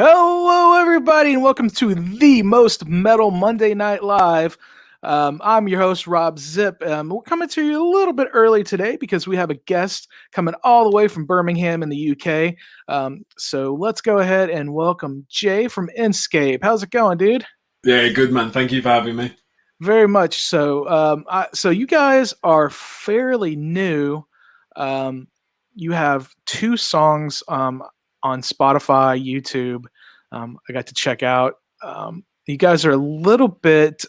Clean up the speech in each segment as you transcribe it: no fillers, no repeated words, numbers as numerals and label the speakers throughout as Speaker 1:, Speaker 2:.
Speaker 1: Hello, everybody, and welcome to the Most Metal Monday Night Live. I'm your host, Robb Zipp. We're coming to you a little bit early today because we have a guest coming all the way from Birmingham in the UK. So let's go ahead and welcome Jay from Endscape. How's it going, dude?
Speaker 2: Yeah, good, man. Thank you for having me.
Speaker 1: Very much so. So you guys are fairly new. You have 2 songs on Spotify, YouTube. I got to check out. You guys are a little bit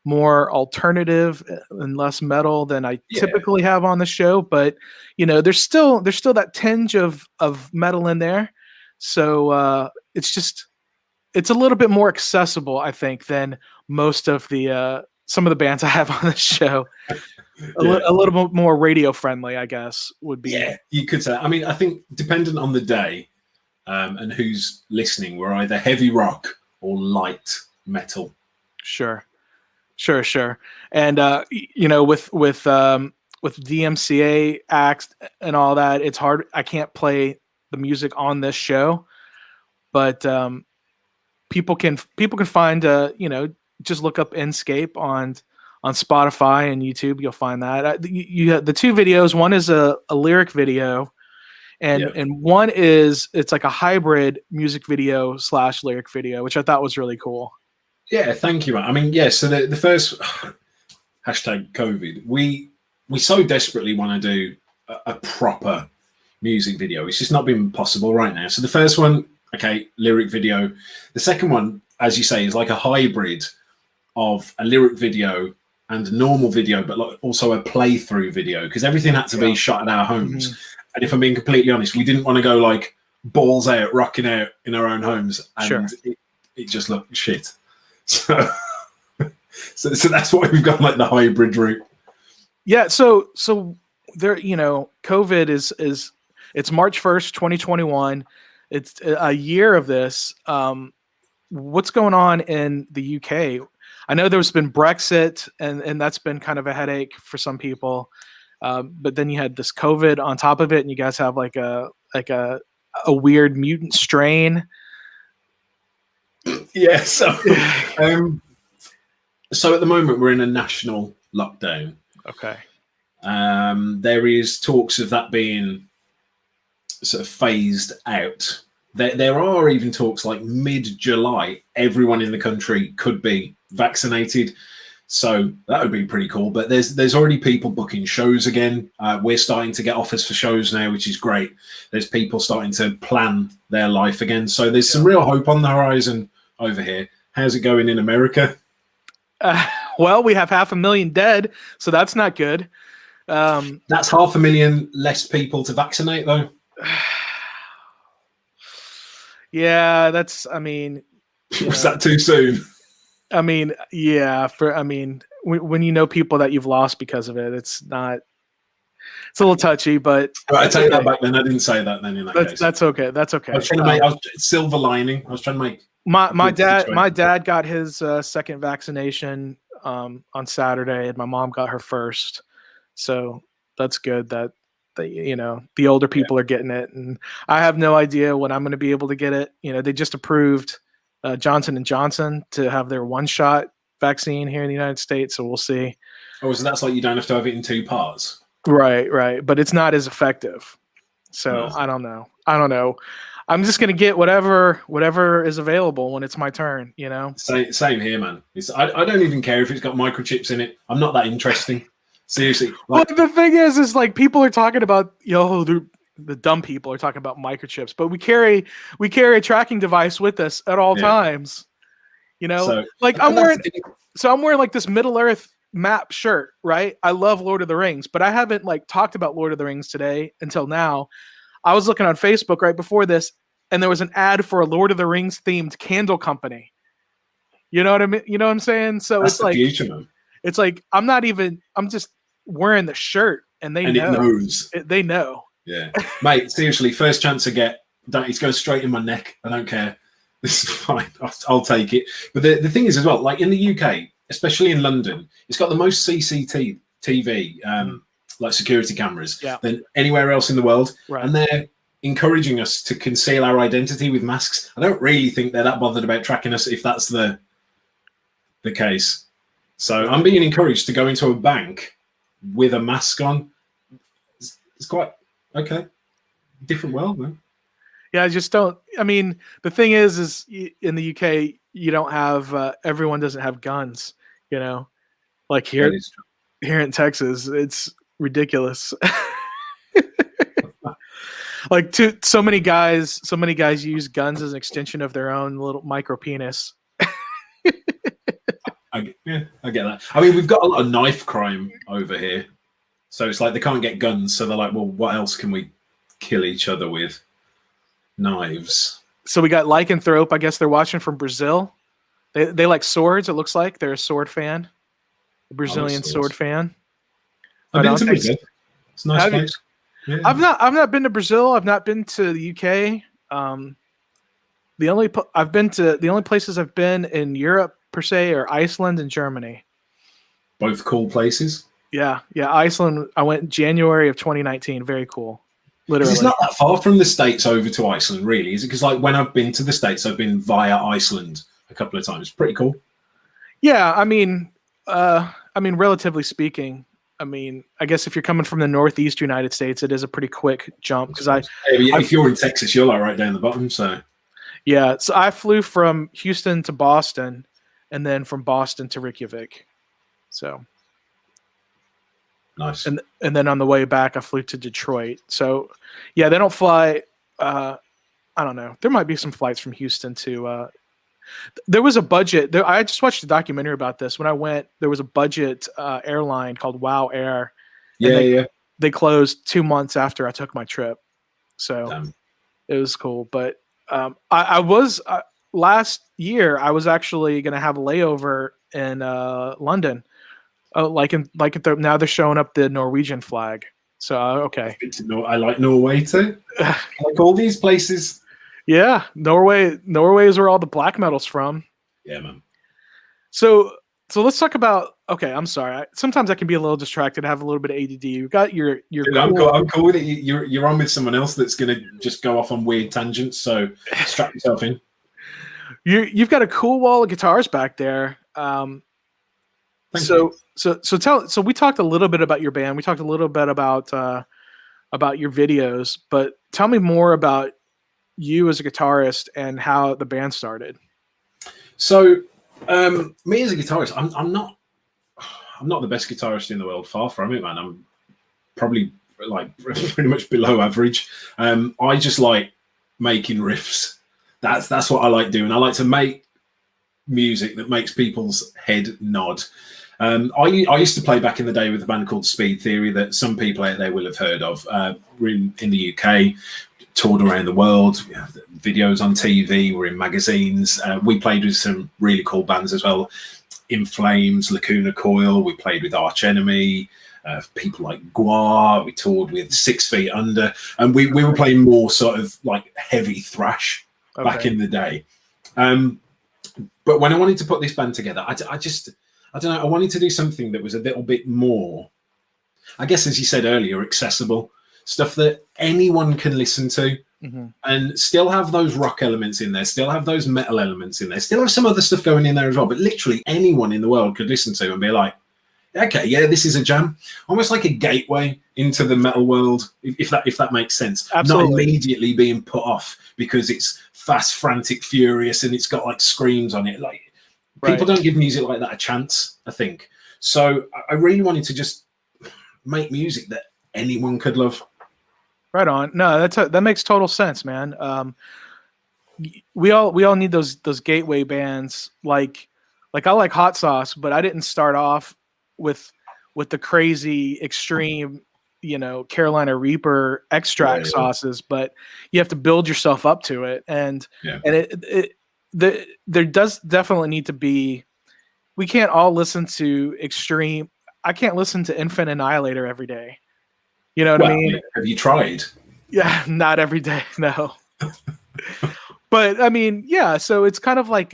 Speaker 1: more alternative and less metal than I typically have on the show, but you know, there's still that tinge of metal in there. So it's a little bit more accessible, I think, than most of the some of the bands I have on the show. A little bit more radio friendly, I guess, would be.
Speaker 2: Yeah, you could say. I mean, I think dependent on the day and who's listening, we're either heavy rock or light metal.
Speaker 1: Sure. And you know, with DMCA acts and all that, it's hard. I can't play the music on this show, but people can find you know, just look up Endscape on Spotify and YouTube. You'll find that. You have the 2 videos. One is a lyric video, and one is, it's like a hybrid music video / lyric video, which I thought was really cool.
Speaker 2: Yeah, thank you, man. I mean, yeah. So the first hashtag COVID, we so desperately want to do a proper music video. It's just not been possible right now. So the first one, okay, lyric video. The second one, as you say, is like a hybrid of a lyric video and a normal video, but like also a playthrough video, because everything had to be shot at our homes. Mm-hmm. And if I'm being completely honest, we didn't want to go like balls out, rocking out in our own homes, and it just looked shit. So that's why we've got like the hybrid route. Yeah.
Speaker 1: So there, you know, COVID is it's March 1st, 2021. It's a year of this. What's going on in the UK? I know there's been Brexit, and that's been kind of a headache for some people. But then you had this COVID on top of it, and you guys have like a weird mutant strain.
Speaker 2: Yeah. So at the moment we're in a national lockdown.
Speaker 1: Okay.
Speaker 2: There is talks of that being sort of phased out. There are even talks like mid-July, everyone in the country could be vaccinated. So that would be pretty cool. But there's already people booking shows again. We're starting to get offers for shows now, which is great. There's people starting to plan their life again. So there's some real hope on the horizon over here. How's it going in America?
Speaker 1: Well, we have 500,000 dead, so that's not good.
Speaker 2: That's 500,000 less people to vaccinate, though.
Speaker 1: Yeah, that's, I mean...
Speaker 2: Was that too soon?
Speaker 1: I mean, yeah. When you know people that you've lost because of it, it's a little touchy, but...
Speaker 2: Right, I take that back then. I didn't say that then in that case.
Speaker 1: That's okay.
Speaker 2: I was trying to make... silver lining. I was trying to make...
Speaker 1: My dad got his second vaccination on Saturday, and my mom got her first. So that's good that you know, the older people are getting it, and I have no idea when I'm going to be able to get it. You know, they just approved Johnson & Johnson to have their 1-shot vaccine here in the United States, so we'll see.
Speaker 2: Oh, so that's like you don't have to have it in 2 parts?
Speaker 1: Right. But it's not as effective. So I don't know. I'm just going to get whatever is available when it's my turn, you know?
Speaker 2: Same here, man. I don't even care if it's got microchips in it. I'm not that interesting. Seriously.
Speaker 1: Well, the thing is like people are talking about, the dumb people are talking about microchips, but we carry a tracking device with us at all times. You know,
Speaker 2: So
Speaker 1: like
Speaker 2: and that's the thing.
Speaker 1: I'm wearing like this Middle Earth map shirt, right? I love Lord of the Rings, but I haven't like talked about Lord of the Rings today until now. I was looking on Facebook right before this, and there was an ad for a Lord of the Rings themed candle company. You know what I mean? You know what I'm saying? So
Speaker 2: That's the future, man.
Speaker 1: it's like I'm just wearing the shirt, and they
Speaker 2: And it
Speaker 1: know.
Speaker 2: knows.
Speaker 1: They know.
Speaker 2: Yeah, mate. Seriously, first chance I get, it's going straight in my neck. I don't care. This is fine. I'll take it. But the thing is as well, like in the UK, especially in London, it's got the most CCTV, like security cameras, than anywhere else in the world.
Speaker 1: Right.
Speaker 2: And they're encouraging us to conceal our identity with masks. I don't really think they're that bothered about tracking us if that's the case. So I'm being encouraged to go into a bank with a mask on. It's quite okay. Different world, man.
Speaker 1: Yeah, I just don't. I mean, the thing is in the UK, you don't have everyone doesn't have guns. You know, like here in Texas, it's ridiculous. Like so many guys use guns as an extension of their own little micro penis.
Speaker 2: I get that. I mean, we've got a lot of knife crime over here, so it's like they can't get guns, so they're like, well, what else can we kill each other with? Knives.
Speaker 1: So we got Lycanthrope. I guess they're watching from Brazil. They like swords. It looks like they're a sword fan, a Brazilian sword fan.
Speaker 2: I've been to Brazil. It's a nice place. Yeah.
Speaker 1: I've not been to Brazil. I've not been to the UK. The only places I've been in Europe per se are Iceland and Germany.
Speaker 2: Both cool places.
Speaker 1: Yeah. Iceland. I went January of 2019. Very cool. Literally,
Speaker 2: it's not that far from the States over to Iceland, really, is it? Because like when I've been to the States, I've been via Iceland a couple of times. Pretty cool. Yeah,
Speaker 1: I mean, relatively speaking, I mean, I guess if you're coming from the Northeast United States, it is a pretty quick jump. Because
Speaker 2: if you're in Texas, you're like right down the bottom. So
Speaker 1: yeah, so I flew from Houston to Boston, and then from Boston to Reykjavik. So.
Speaker 2: Nice.
Speaker 1: And then on the way back, I flew to Detroit. So, yeah, they don't fly. I don't know. There might be some flights from Houston to. There was a budget. I just watched a documentary about this. When I went, there was a budget airline called Wow Air.
Speaker 2: Yeah.
Speaker 1: They closed 2 months after I took my trip, so it was cool. But I was last year. I was actually going to have a layover in London. Oh, now they're showing up the Norwegian flag. So okay.
Speaker 2: I like Norway too. I like all these places.
Speaker 1: Yeah, Norway is where all the black metal's from.
Speaker 2: Yeah, man.
Speaker 1: So let's talk about. Okay, I'm sorry. Sometimes I can be a little distracted. I have a little bit of ADD. You got your.
Speaker 2: Dude, I'm cool with it. You're on with someone else that's gonna just go off on weird tangents. So strap yourself in.
Speaker 1: You've got a cool wall of guitars back there. So we talked a little bit about your band. We talked a little bit about your videos, but tell me more about you as a guitarist and how the band started.
Speaker 2: So, me as a guitarist, I'm not the best guitarist in the world. Far from it, man. I'm probably like pretty much below average. I just like making riffs. That's what I like doing. I like to make music that makes people's head nod. I used to play back in the day with a band called Speed Theory that some people out there will have heard of. We're in the UK, toured around the world, videos on TV, we're in magazines. We played with some really cool bands as well. In Flames, Lacuna Coil, we played with Arch Enemy, people like Guar, we toured with 6 Feet Under, and we were playing more sort of like heavy thrash back in the day. But when I wanted to put this band together, I don't know, I wanted to do something that was a little bit more, I guess, as you said earlier, accessible, stuff that anyone can listen to, and still have those rock elements in there, still have those metal elements in there, still have some other stuff going in there as well, but literally anyone in the world could listen to and be like, okay, yeah, this is a jam. Almost like a gateway into the metal world, if that makes sense.
Speaker 1: Absolutely.
Speaker 2: Not immediately being put off because it's fast, frantic, furious, and it's got like screams on it. Like, people don't give music like that a chance, I think. So I really wanted to just make music that anyone could love.
Speaker 1: Right on. No, that makes total sense, man. we all need those gateway bands. Like I like Hot Sauce, but I didn't start off with the crazy extreme, Carolina Reaper extract sauces, but you have to build yourself up to it. And there does definitely need to be, we can't all listen to extreme. I can't listen to Infant Annihilator every day. You know what I mean?
Speaker 2: Have you tried?
Speaker 1: Yeah, not every day. No. But I mean, yeah, so it's kind of like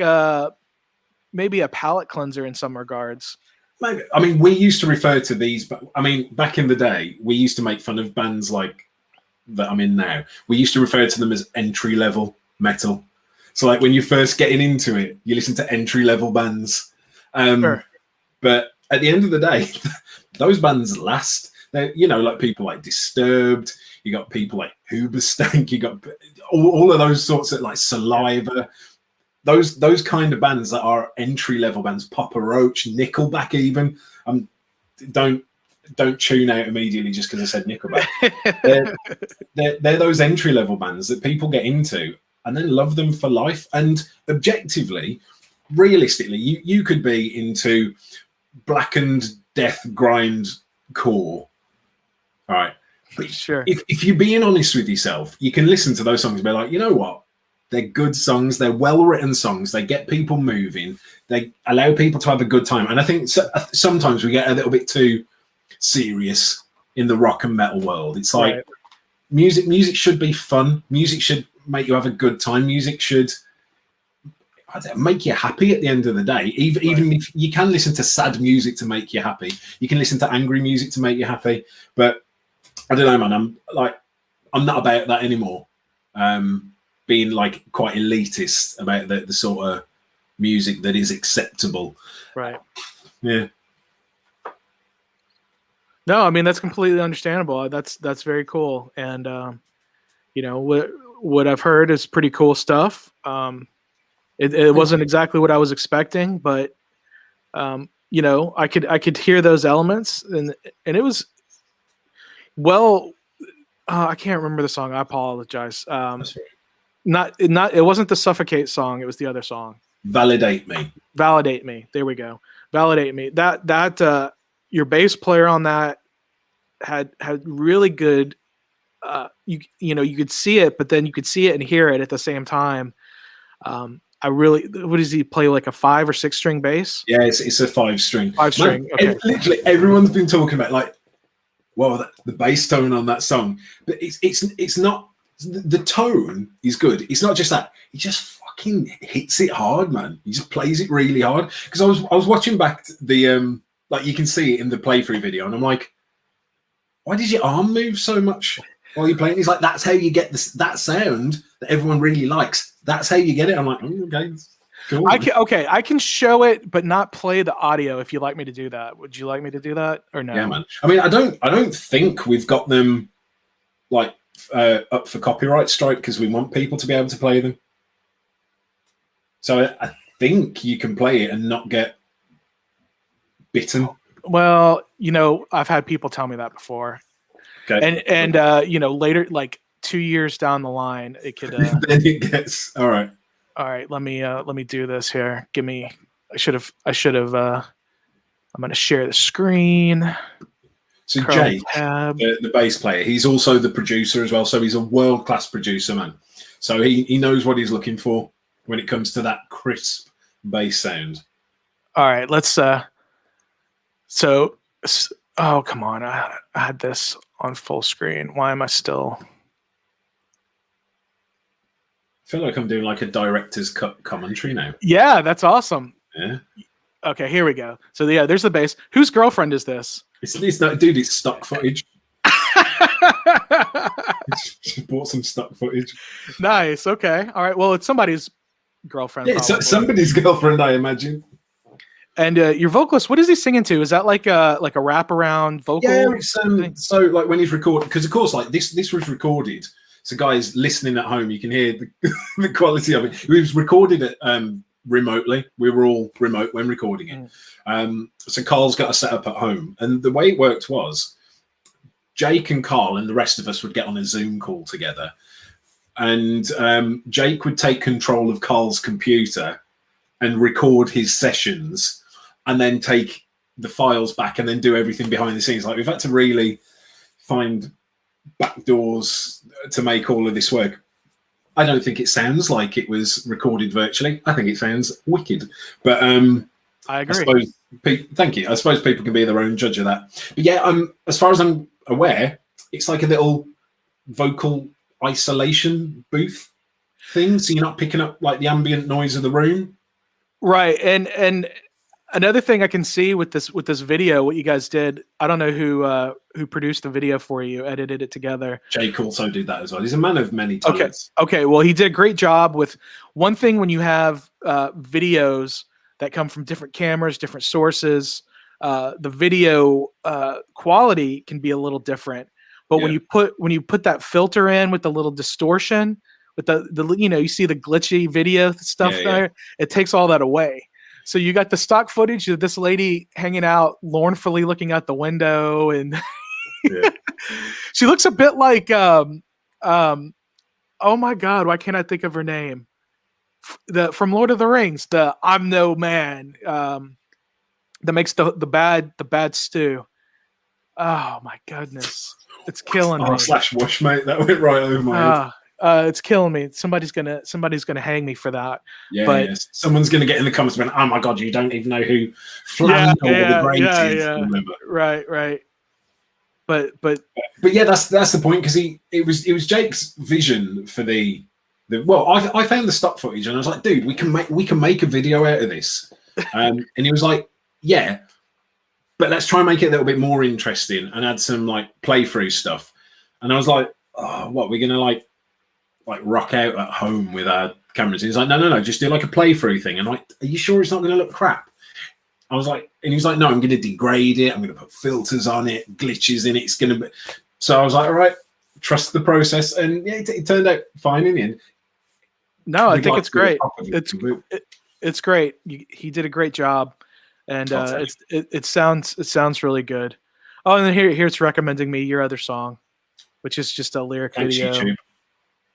Speaker 1: maybe a palate cleanser in some regards.
Speaker 2: Maybe. I mean, we used to refer to these, but I mean, back in the day, we used to make fun of bands like that I'm in now. We used to refer to them as entry level metal. So, like, when you're first getting into it, you listen to entry level bands.
Speaker 1: Sure.
Speaker 2: But at the end of the day, those bands last. They're, like people like Disturbed. You got people like Hoobastank. You got all of those sorts of like Saliva. Those kind of bands that are entry level bands. Papa Roach, Nickelback, even. Don't tune out immediately just because I said Nickelback. they're those entry level bands that people get into and then love them for life. And objectively, realistically, you could be into blackened death grind core. All right. But
Speaker 1: sure.
Speaker 2: If you're being honest with yourself, you can listen to those songs and be like, you know what? They're good songs. They're well-written songs. They get people moving. They allow people to have a good time. And I think sometimes we get a little bit too serious in the rock and metal world. It's like music should be fun. Music should make you have a good time. Music should make you happy at the end of the day. Even if you can listen to sad music to make you happy, you can listen to angry music to make you happy. But I don't know, man. I'm not about that anymore. Being like quite elitist about the sort of music that is acceptable. Right. Yeah.
Speaker 1: No, I mean, that's completely understandable. That's very cool. And, what I've heard is pretty cool stuff. It wasn't exactly what I was expecting, but, I could hear those elements and it was, I can't remember the song. I apologize. It wasn't the Suffocate song. It was the other song.
Speaker 2: Validate Me.
Speaker 1: There we go. Validate Me. That your bass player on that had really good. You could see it, but then you could see it and hear it at the same time. What does he play, like a 5 or 6 string bass?
Speaker 2: Yeah, it's a 5 string.
Speaker 1: 5 string. Okay.
Speaker 2: Literally, everyone's been talking about like, well, the bass tone on that song, but it's not. The tone is good. It's not just that. He just fucking hits it hard, man. He just plays it really hard. Because I was watching back the like you can see it in the playthrough video, and I'm like, why did your arm move so much while you're playing? He's like, that's how you get that sound that everyone really likes. That's how you get it. I'm like, okay, cool.
Speaker 1: I can show it, but not play the audio. If you'd like me to do that, would you like me to do that or no?
Speaker 2: Yeah, man. I mean, I don't think we've got them like up for copyright strike because we want people to be able to play them. So I think you can play it and not get bitten.
Speaker 1: Well, I've had people tell me that before. Okay. And later, like 2 years down the line, it could.
Speaker 2: Then it gets all right.
Speaker 1: All right, let me do this here. I should have. I'm going to share the screen.
Speaker 2: So Jake, the bass player, he's also the producer as well. So he's a world-class producer, man. So he knows what he's looking for when it comes to that crisp bass sound.
Speaker 1: All right, let's. Oh, come on! I had this on full screen. Why am I still?
Speaker 2: I feel like I'm doing like a director's cut commentary now.
Speaker 1: Yeah, that's awesome.
Speaker 2: Yeah.
Speaker 1: Okay, here we go. So yeah, there's the bass. Whose girlfriend is this?
Speaker 2: It's not, dude. It's stock footage. She bought some stock footage.
Speaker 1: Nice. Okay. All right. Well, it's somebody's girlfriend.
Speaker 2: Yeah, it's somebody's girlfriend, I imagine.
Speaker 1: And your vocalist, what is he singing to? Is that like a wraparound vocal?
Speaker 2: Yeah, it's, so like when he's recording, because of course, like this was recorded. So guys listening at home, you can hear the quality of it. It was recorded at remotely. We were all remote when recording it. So Carl's got a setup at home, and the way it worked was Jake and Carl and the rest of us would get on a Zoom call together. and Jake would take control of Carl's computer and record his sessions, and then take the files back and then do everything behind the scenes. Like, we've had to really find back doors to make all of this work. I don't think it sounds like it was recorded virtually. I think it sounds wicked. But
Speaker 1: I agree.
Speaker 2: Thank you. I suppose people can be their own judge of that. But yeah, as far as I'm aware, it's like a little vocal isolation booth thing, so you're not picking up like the ambient noise of the room.
Speaker 1: Right. And another thing I can see with this video, what you guys did, I don't know who produced the video for you, edited it together.
Speaker 2: Jake also did that as well. He's a man of many talents.
Speaker 1: Okay. Well, he did a great job with one thing. When you have videos that come from different cameras, different sources, the video quality can be a little different. But when you put that filter in with the little distortion, with the you see the glitchy video stuff there, it takes all that away. So you got the stock footage of this lady hanging out mournfully looking out the window, and she looks a bit like oh my God, why can't I think of her name? From Lord of the Rings, the I'm no man, that makes the bad stew. Oh my goodness, it's killing me.
Speaker 2: /wash, mate, that went right over my head.
Speaker 1: It's killing me. Somebody's gonna hang me for that.
Speaker 2: Yes. Someone's gonna get in the comments and, oh my God, you don't even know who Flank or the Great is. Remember.
Speaker 1: Right. But
Speaker 2: yeah, that's the point, because it was Jake's vision for the well, I found the stock footage and I was like, dude, we can make a video out of this. And he was like, yeah, but let's try and make it a little bit more interesting and add some like playthrough stuff. And I was like, oh, what, we're gonna like rock out at home with our cameras? And he's like, no, just do like a playthrough thing. And I'm like, are you sure it's not going to look crap? I was like, and he was like, no, I'm going to degrade it. I'm going to put filters on it, glitches in it. It's going to be. So I was like, all right, trust the process. And yeah, it turned out fine in the end.
Speaker 1: No, I think it's great. It's great. He did a great job, and it sounds really good. Oh, and then here it's recommending me your other song, which is just a lyric video. YouTube.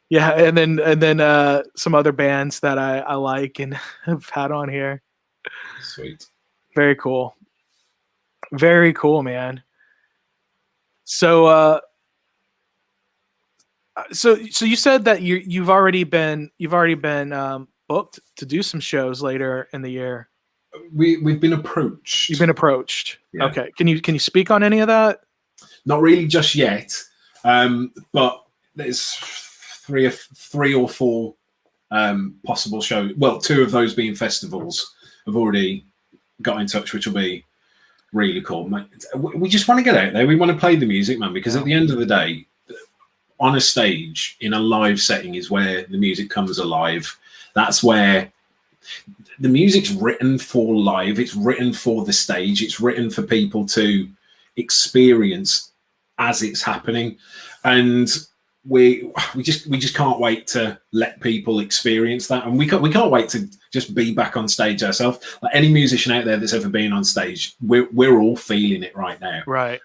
Speaker 1: Yeah, and then some other bands that I like and have had on here.
Speaker 2: Sweet.
Speaker 1: Very cool. Very cool, man. So so you said that you've already been booked to do some shows later in the year.
Speaker 2: We've been approached.
Speaker 1: You've been approached.
Speaker 2: Yeah.
Speaker 1: Okay. Can you speak on any of that?
Speaker 2: Not really just yet. But there's three or four possible shows. Well, two of those being festivals. I've already got in touch, which will be really cool. We just want to get out there. We want to play the music, man, because at the end of the day, on a stage in a live setting is where the music comes alive. That's where the music's written for live. It's written for the stage. It's written for people to experience as it's happening. And we just can't wait to let people experience that. And we can't wait to just be back on stage ourselves. Like any musician out there that's ever been on stage, we're all feeling it right now.
Speaker 1: Right.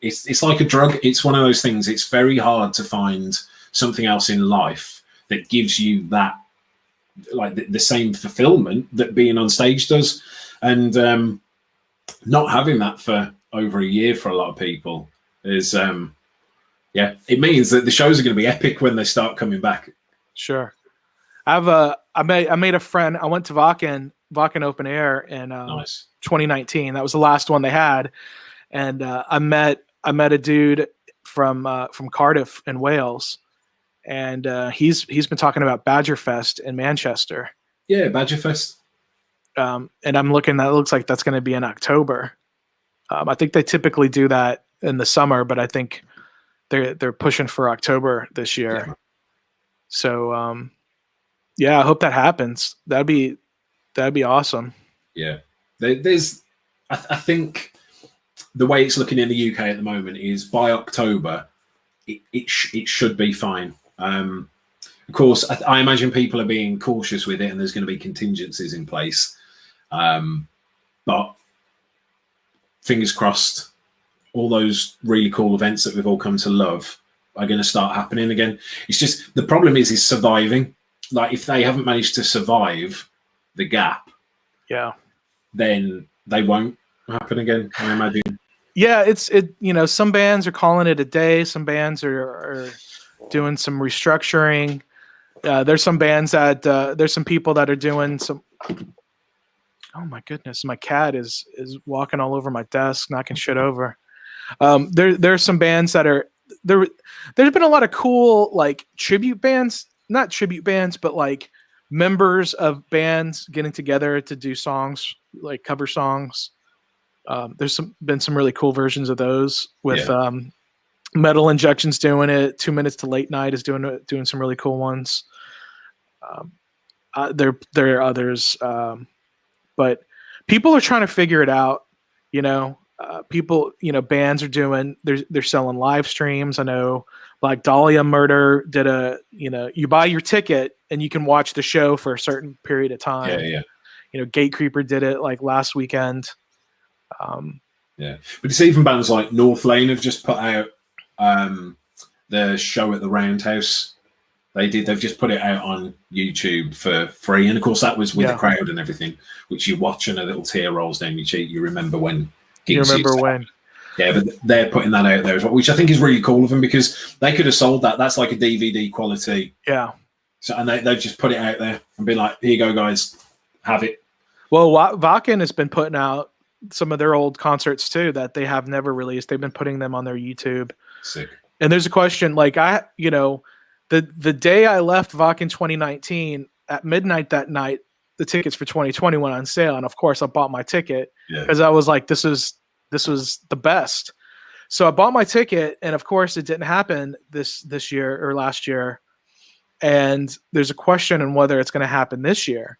Speaker 2: It's like a drug. It's one of those things. It's very hard to find something else in life that gives you that, like the same fulfillment that being on stage does. And not having that for over a year for a lot of people is, it means that the shows are going to be epic when they start coming back.
Speaker 1: Sure. I made a friend. I went to Wacken Open Air in 2019. That was the last one they had. And I met a dude from Cardiff in Wales, and he's been talking about Badgerfest in Manchester.
Speaker 2: Yeah, Badgerfest.
Speaker 1: And I'm looking. That looks like that's going to be in October. I think they typically do that in the summer, but I think they're pushing for October this year. Yeah. So I hope that happens. That'd be awesome. Yeah,
Speaker 2: I think the way it's looking in the UK at the moment is by October, it should be fine. Of course, I imagine people are being cautious with it, and there's going to be contingencies in place. But fingers crossed, all those really cool events that we've all come to love are going to start happening again. It's just the problem is surviving. Like if they haven't managed to survive the gap, then they won't happen again, I imagine.
Speaker 1: Yeah, some bands are calling it a day. Some bands are doing some restructuring. There's some bands that there's some people that are doing some. Oh my goodness, my cat is walking all over my desk, knocking shit over. There's some bands that are there. There's been a lot of cool like tribute bands, not tribute bands, but like members of bands getting together to do songs, like cover songs. There's been some really cool versions of those with Metal Injections doing it. 2 Minutes to Late Night is doing some really cool ones. There are others, but people are trying to figure it out. People, bands are doing. They're selling live streams. I know, like Dahlia Murder did you buy your ticket and you can watch the show for a certain period of time. Gatecreeper did it like last weekend.
Speaker 2: But it's even bands like North Lane have just put out the show at the Roundhouse. They've just put it out on YouTube for free, and of course that was with the crowd and everything, which you watch and a little tear rolls down your cheek. You remember when?
Speaker 1: You remember when?
Speaker 2: Yeah, but they're putting that out there as well, which I think is really cool of them because they could have sold that. That's like a DVD quality.
Speaker 1: Yeah.
Speaker 2: So and they've just put it out there and been like, "Here you go, guys, have it."
Speaker 1: Well, Wacken has been putting out some of their old concerts too that they have never released. They've been putting them on their YouTube.
Speaker 2: Sick.
Speaker 1: And there's a question like the day I left Wacken 2019 at midnight that night, the tickets for 2020 went on sale, and of course I bought my ticket because I was like, this was the best. So I bought my ticket, and of course it didn't happen this year or last year. And there's a question on whether it's going to happen this year.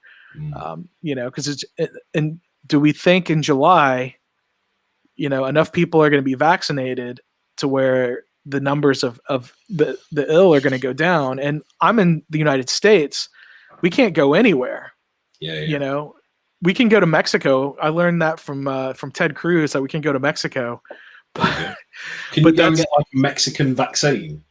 Speaker 1: Because and do we think in July, enough people are going to be vaccinated to where the numbers of the ill are going to go down? And I'm in the United States. We can't go anywhere. We can go to Mexico. I learned that from Ted Cruz that we can go to Mexico.
Speaker 2: Can you go get like a Mexican vaccine?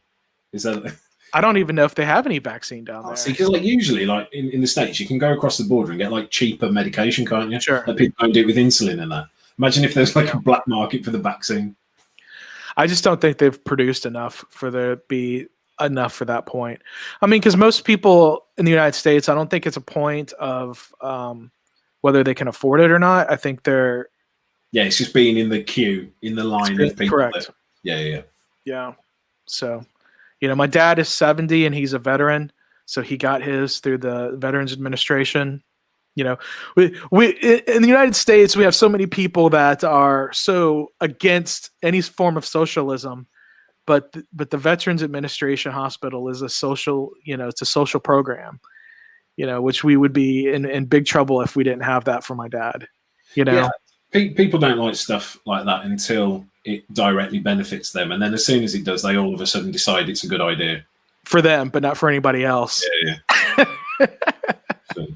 Speaker 2: Is that?
Speaker 1: I don't even know if they have any vaccine down there.
Speaker 2: See, because like usually, like in the States, you can go across the border and get like cheaper medication, can't you?
Speaker 1: Sure.
Speaker 2: Like people don't do it with insulin and that. Imagine if there's like a black market for the vaccine.
Speaker 1: I just don't think they've produced enough for there to be enough for that point. I mean, because most people in the United States, I don't think it's a point of whether they can afford it or not. I think they're...
Speaker 2: Yeah, it's just being in the queue, in the line of people.
Speaker 1: Correct.
Speaker 2: Yeah.
Speaker 1: So... my dad is 70 and he's a veteran, so he got his through the Veterans Administration. We in the United States, we have so many people that are so against any form of socialism, but the Veterans Administration Hospital is a social, it's a social program, which we would be in big trouble if we didn't have that for my dad.
Speaker 2: Yeah, people don't like stuff like that until it directly benefits them, and then as soon as it does, they all of a sudden decide it's a good idea
Speaker 1: for them, but not for anybody else.
Speaker 2: So.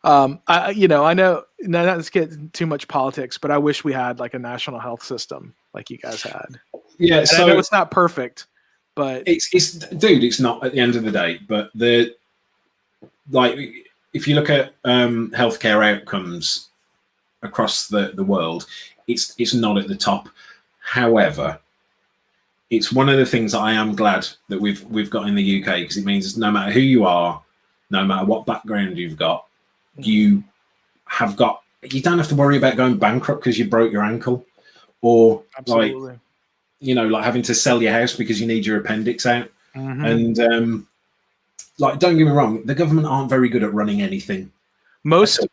Speaker 1: I know not to get too much politics, but I wish we had like a national health system like you guys had.
Speaker 2: Yeah,
Speaker 1: and
Speaker 2: so
Speaker 1: I know it's not perfect, but
Speaker 2: it's not at the end of the day. But if you look at healthcare outcomes across the world, it's not at the top. However, it's one of the things that I am glad that we've got in the UK, because it means no matter who you are, no matter what background you've got, you don't have to worry about going bankrupt because you broke your ankle, or
Speaker 1: absolutely,
Speaker 2: like having to sell your house because you need your appendix out. And don't get me wrong, the government aren't very good at running anything.
Speaker 1: Most of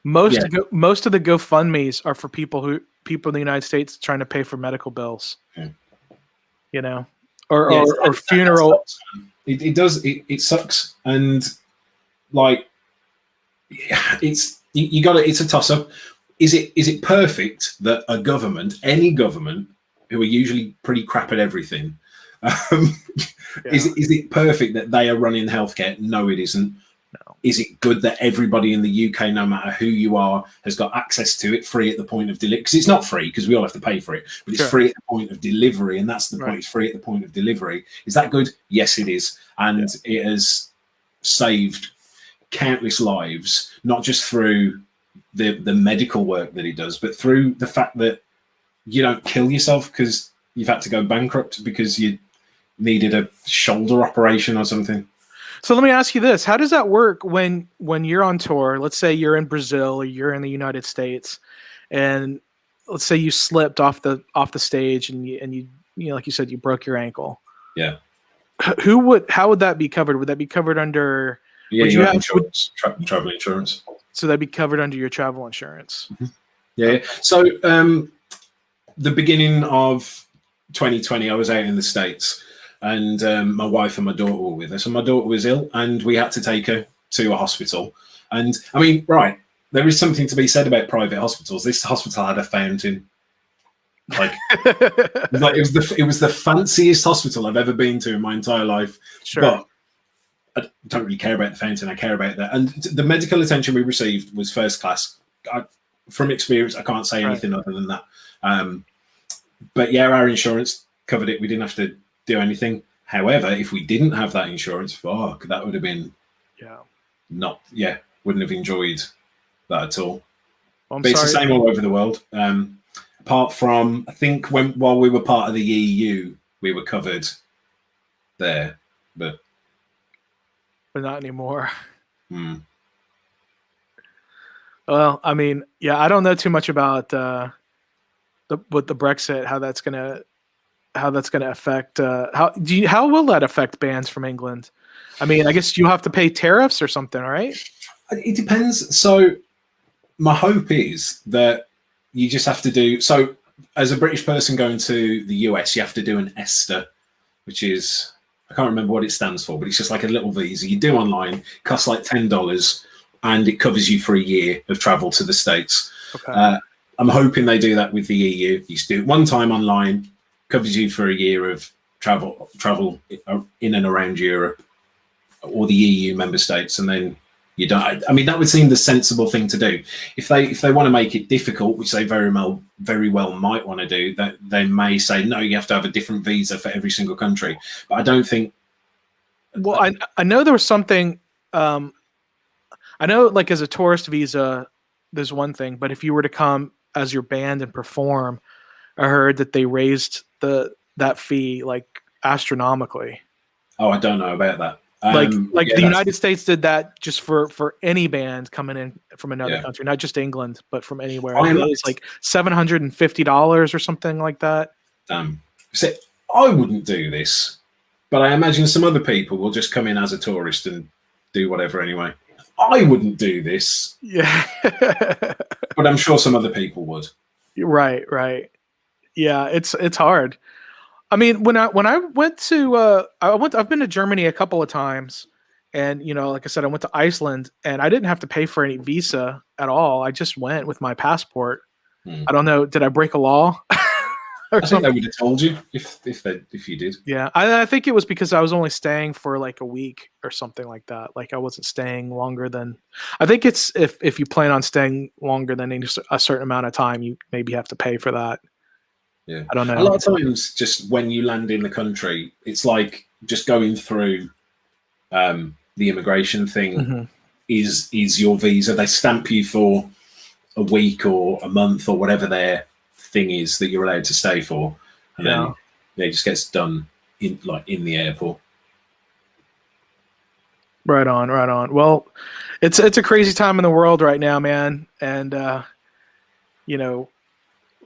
Speaker 1: the GoFundMe's are for people in the United States trying to pay for medical bills. Or funeral.
Speaker 2: It does. It sucks, and like it's a toss up. Is it perfect that a government, any government, who are usually pretty crap at everything, is it perfect that they are running healthcare? No, it isn't.
Speaker 1: No.
Speaker 2: Is it good that everybody in the UK, no matter who you are, has got access to it free at the point of delivery? Because it's not free, because we all have to pay for it, but it's free at the point of delivery, and that's the point. It's free at the point of delivery. Is that good? Yes, it is, and it has saved countless lives, not just through the medical work that it does, but through the fact that you don't kill yourself because you've had to go bankrupt because you needed a shoulder operation or something.
Speaker 1: So let me ask you this: how does that work when you're on tour? Let's say you're in Brazil or you're in the United States, and let's say you slipped off the stage and you like you said, you broke your ankle.
Speaker 2: Yeah.
Speaker 1: How would that be covered? Would that be covered under?
Speaker 2: Yeah, you have insurance, travel insurance.
Speaker 1: So that'd be covered under your travel insurance.
Speaker 2: Mm-hmm. Yeah. So the beginning of 2020, I was out in the States. And my wife and my daughter were with us, and my daughter was ill, and we had to take her to a hospital. And I mean, right, there is something to be said about private hospitals. This hospital had a fountain. Like, it was the fanciest hospital I've ever been to in my entire life.
Speaker 1: Sure.
Speaker 2: But I don't really care about the fountain. I care about that. And the medical attention we received was first class. From experience, I can't say anything other than that. But yeah, our insurance covered it. We didn't have to do anything. However, if we didn't have that insurance, fuck, that would have been wouldn't have enjoyed that at all.
Speaker 1: But
Speaker 2: it's the same all over the world. Apart from, I think while we were part of the EU, we were covered there, but
Speaker 1: not anymore.
Speaker 2: Well,
Speaker 1: I mean, yeah, I don't know too much about with the Brexit, how that's gonna affect how will that affect bands from England? I mean, I guess you have to pay tariffs or something, right?
Speaker 2: It depends. So my hope is that you just have to do, so as a British person going to the US, you have to do an ESTA, which is, I can't remember what it stands for, but it's just like a little visa you do online, costs like $10, and it covers you for a year of travel to the States.
Speaker 1: Okay.
Speaker 2: I'm hoping they do that with the EU. You just do it one time online, covers you for a year of travel in and around Europe or the EU member states, and then you don't. I mean, that would seem the sensible thing to do. If they want to make it difficult, which they very well might want to do, that they may say no, you have to have a different visa for every single country. But I don't think.
Speaker 1: Well, I know there was something. I know, like, as a tourist visa, there's one thing, but if you were to come as your band and perform, I heard that they raised that fee like astronomically.
Speaker 2: Oh, I don't know about that.
Speaker 1: The United States did that just for any band coming in from another country, not just England, but from anywhere. It was like $750 or something like that.
Speaker 2: So I wouldn't do this, but I imagine some other people will just come in as a tourist and do whatever anyway. I wouldn't do this.
Speaker 1: Yeah.
Speaker 2: But I'm sure some other people would.
Speaker 1: Right. Yeah, it's hard. I mean, when I went to I've been to Germany a couple of times, and like I said, I went to Iceland, and I didn't have to pay for any visa at all. I just went with my passport. I don't know, did I break a law?
Speaker 2: I think they would have told you if you did.
Speaker 1: Yeah, I think it was because I was only staying for like a week or something like that. Like, I wasn't staying longer than. I think it's if you plan on staying longer than a certain amount of time, you maybe have to pay for that.
Speaker 2: Yeah,
Speaker 1: I don't know.
Speaker 2: A lot of times, just when you land in the country, it's like just going through the immigration thing is your visa. They stamp you for a week or a month or whatever their thing is that you're allowed to stay for, and then it just gets done in the airport.
Speaker 1: Right on. Well, it's a crazy time in the world right now, man, and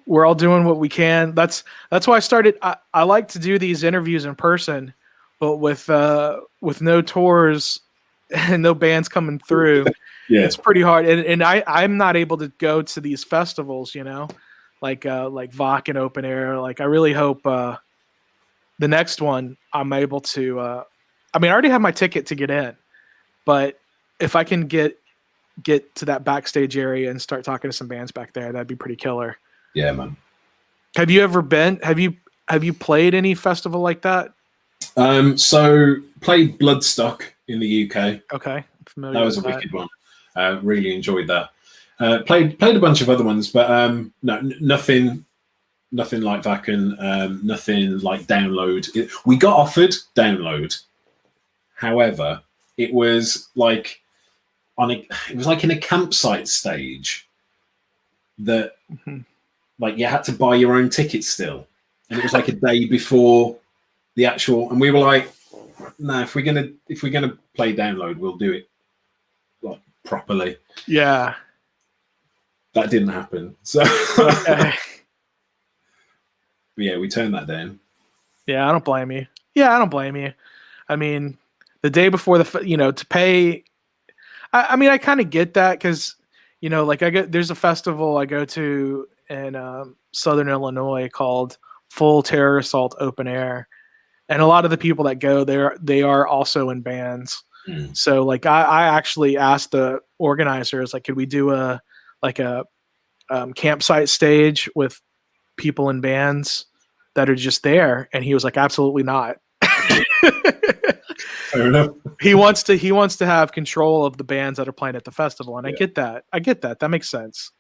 Speaker 1: we're all doing what we can. That's why I started. I like to do these interviews in person, but with no tours and no bands coming through, it's pretty hard. And I'm not able to go to these festivals, like Wacken Open Air. Like, I really hope the next one I'm able to. I mean, I already have my ticket to get in, but if I can get to that backstage area and start talking to some bands back there, that'd be pretty killer.
Speaker 2: Yeah, man.
Speaker 1: Have you ever been? Have you played any festival like that?
Speaker 2: So played Bloodstock in the UK.
Speaker 1: Okay. familiar
Speaker 2: That was a
Speaker 1: with that.
Speaker 2: wicked one. Really enjoyed that. Played a bunch of other ones, but nothing like Vakken, nothing like Download. We got offered Download, however, it was like in a campsite stage that like you had to buy your own ticket still, and it was like a day before the actual, and we were like, no, if we're gonna play Download, we'll do it like properly.
Speaker 1: Yeah,
Speaker 2: that didn't happen. So
Speaker 1: okay.
Speaker 2: yeah, we turned that down.
Speaker 1: Yeah, I don't blame you. I mean, the day before to pay. I mean, I kind of get that because, like there's a festival I go to in Southern Illinois called Full Terror Assault Open Air, and a lot of the people that go there, they are also in bands. So like I actually asked the organizers, like, could we do a campsite stage with people in bands that are just there? And he was like, absolutely not.
Speaker 2: Fair enough.
Speaker 1: He wants to have control of the bands that are playing at the festival, and I get that. That makes sense.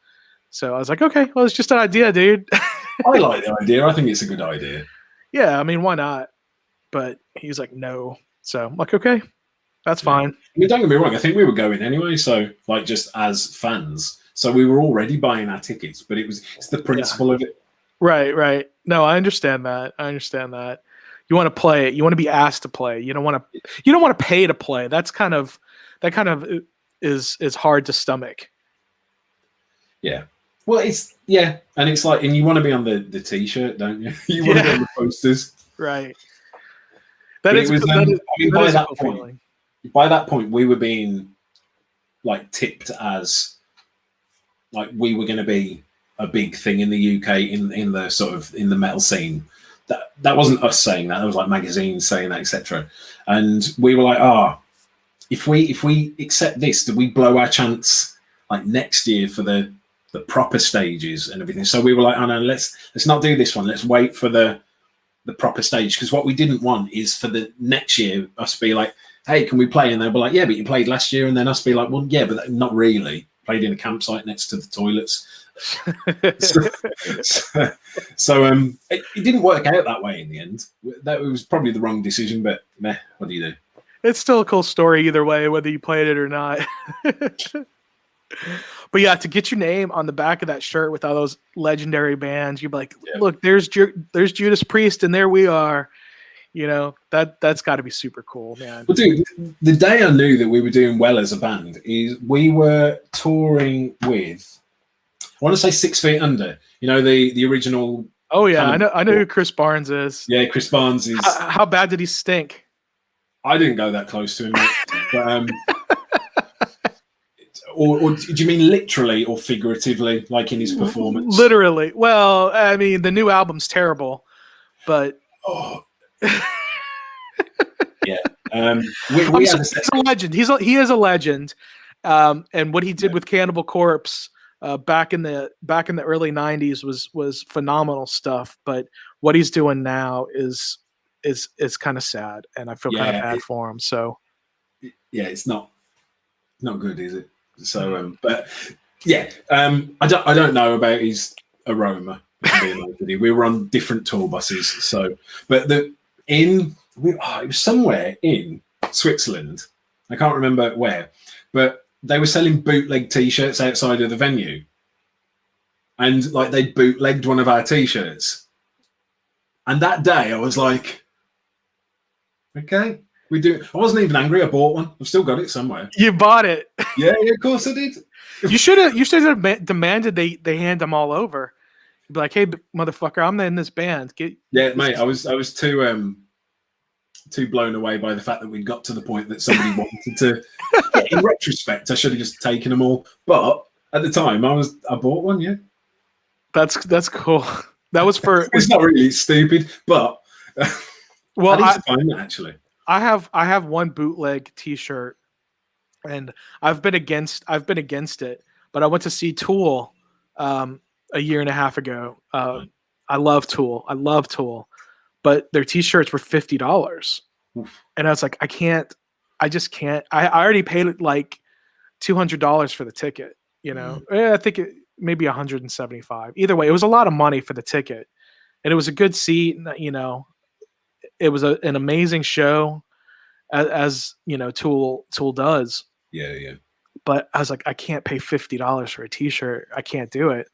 Speaker 1: So I was like, okay, well, it's just an idea, dude.
Speaker 2: I like the idea. I think it's a good idea.
Speaker 1: Yeah, I mean, why not? But he's like, no. So I'm like, okay, that's fine.
Speaker 2: I mean, don't get me wrong. I think we were going anyway. So like just as fans. So we were already buying our tickets, but it's the principle of it.
Speaker 1: Right. No, I understand that. You want to play it. You want to be asked to play. You don't want to pay to play. That kind of is hard to stomach.
Speaker 2: Yeah. Well, and it's like, and you want to be on the T-shirt, don't you? You want to be on the posters,
Speaker 1: right?
Speaker 2: By that point, we were being like tipped as like we were going to be a big thing in the UK in the sort of in the metal scene. That wasn't us saying that. That was like magazines saying that, etc. And we were like, if we accept this, do we blow our chance like next year for the proper stages and everything? So we were like, oh no, let's not do this one. Let's wait for the proper stage, because what we didn't want is for the next year us be like, hey, can we play? And they'll be like, yeah, but you played last year. And then us be like, well, yeah, but not really. Played in a campsite next to the toilets. so it didn't work out that way in the end. That was probably the wrong decision, but meh, what do you do?
Speaker 1: It's still a cool story either way, whether you played it or not. But yeah, to get your name on the back of that shirt with all those legendary bands, you'd be like, look, there's Judas Priest, and there we are. That's got to be super cool, man.
Speaker 2: Well, dude, the day I knew that we were doing well as a band is we were touring with, I want to say 6 Feet Under. The original.
Speaker 1: Oh yeah, I know who Chris Barnes is.
Speaker 2: Yeah, Chris Barnes is.
Speaker 1: How bad did he stink?
Speaker 2: I didn't go that close to him, mate. But, or do you mean literally or figuratively, like in his performance?
Speaker 1: Literally. Well, I mean, the new album's terrible, but.
Speaker 2: Oh. Yeah.
Speaker 1: He's a legend. He is a legend. And what he did with Cannibal Corpse back in the early 90s was phenomenal stuff. But what he's doing now is kind of sad, and I feel kind of bad for him. So
Speaker 2: yeah, it's not good, is it? So but yeah, I don't know about his aroma. We were on different tour buses, so but it was somewhere in Switzerland. I can't remember where, but they were selling bootleg T-shirts outside of the venue, and like they bootlegged one of our T-shirts. And that day, I was like, "Okay, we do." I wasn't even angry. I bought one. I've still got it somewhere.
Speaker 1: You bought it?
Speaker 2: Yeah, of course I did.
Speaker 1: You should have demanded they hand them all over. You'd be like, "Hey, motherfucker, I'm in this band."
Speaker 2: Mate, I was too blown away by the fact that we got to the point that somebody wanted to. In retrospect, I should have just taken them all, but at the time, I bought one. Yeah,
Speaker 1: that's cool. That was for.
Speaker 2: It's not really stupid, but
Speaker 1: well,
Speaker 2: I need to find that actually.
Speaker 1: I have one bootleg T-shirt, and I've been against it, but I went to see Tool a year and a half ago. I love Tool, but their T-shirts were $50, and I was like, I can't I just can't. I already paid like $200 for the ticket. You know, I think maybe 175. Either way, it was a lot of money for the ticket, and it was a good seat. You know, it was an amazing show, as you know, Tool does.
Speaker 2: Yeah, yeah.
Speaker 1: But I was like, I can't pay $50 for a T-shirt. I can't do it.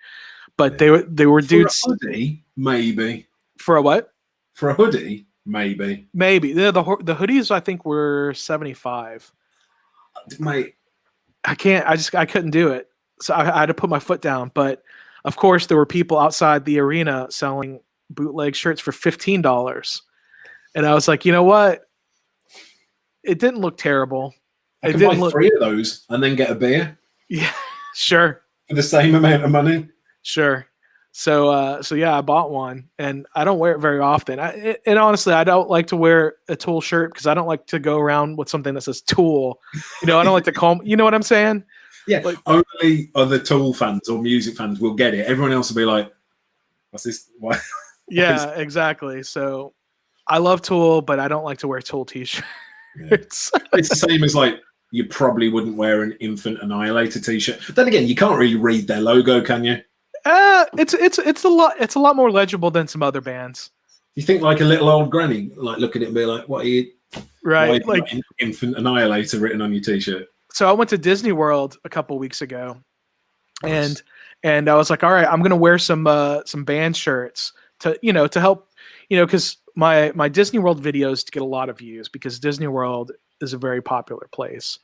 Speaker 1: But
Speaker 2: Yeah.
Speaker 1: they were
Speaker 2: For
Speaker 1: dudes.
Speaker 2: a hoodie, maybe.
Speaker 1: For a what?
Speaker 2: For a hoodie, maybe.
Speaker 1: Maybe the hoodies I think were 75.
Speaker 2: Mate,
Speaker 1: I can't. I couldn't do it. So I had to put my foot down. But of course, there were people outside the arena selling bootleg shirts for $15, and I was like, you know what? It didn't look terrible.
Speaker 2: I can buy 3 of those and then get a beer.
Speaker 1: Yeah, sure.
Speaker 2: For the same amount of money.
Speaker 1: Sure. So yeah, I bought one, and I don't wear it very often. And honestly, I don't like to wear a Tool shirt because I don't like to go around with something that says Tool. You know, I don't like to call. You know what I'm saying?
Speaker 2: Yeah.
Speaker 1: Like,
Speaker 2: only other Tool fans or music fans will get it. Everyone else will be like, "What's this? Why?"
Speaker 1: Yeah, exactly. So I love Tool, but I don't like to wear Tool T-shirts.
Speaker 2: Yeah. It's the same as like you probably wouldn't wear an Infant Annihilator T-shirt. But then again, you can't really read their logo, can you?
Speaker 1: It's a lot more legible than some other bands.
Speaker 2: You think like a little old granny, like look at it and be like, "What are you?"
Speaker 1: Right, like
Speaker 2: Infant Annihilator written on your T-shirt.
Speaker 1: So I went to Disney World a couple weeks ago, nice. and I was like, all right, I'm gonna wear some band shirts to help, because my Disney World videos get a lot of views because Disney World is a very popular place,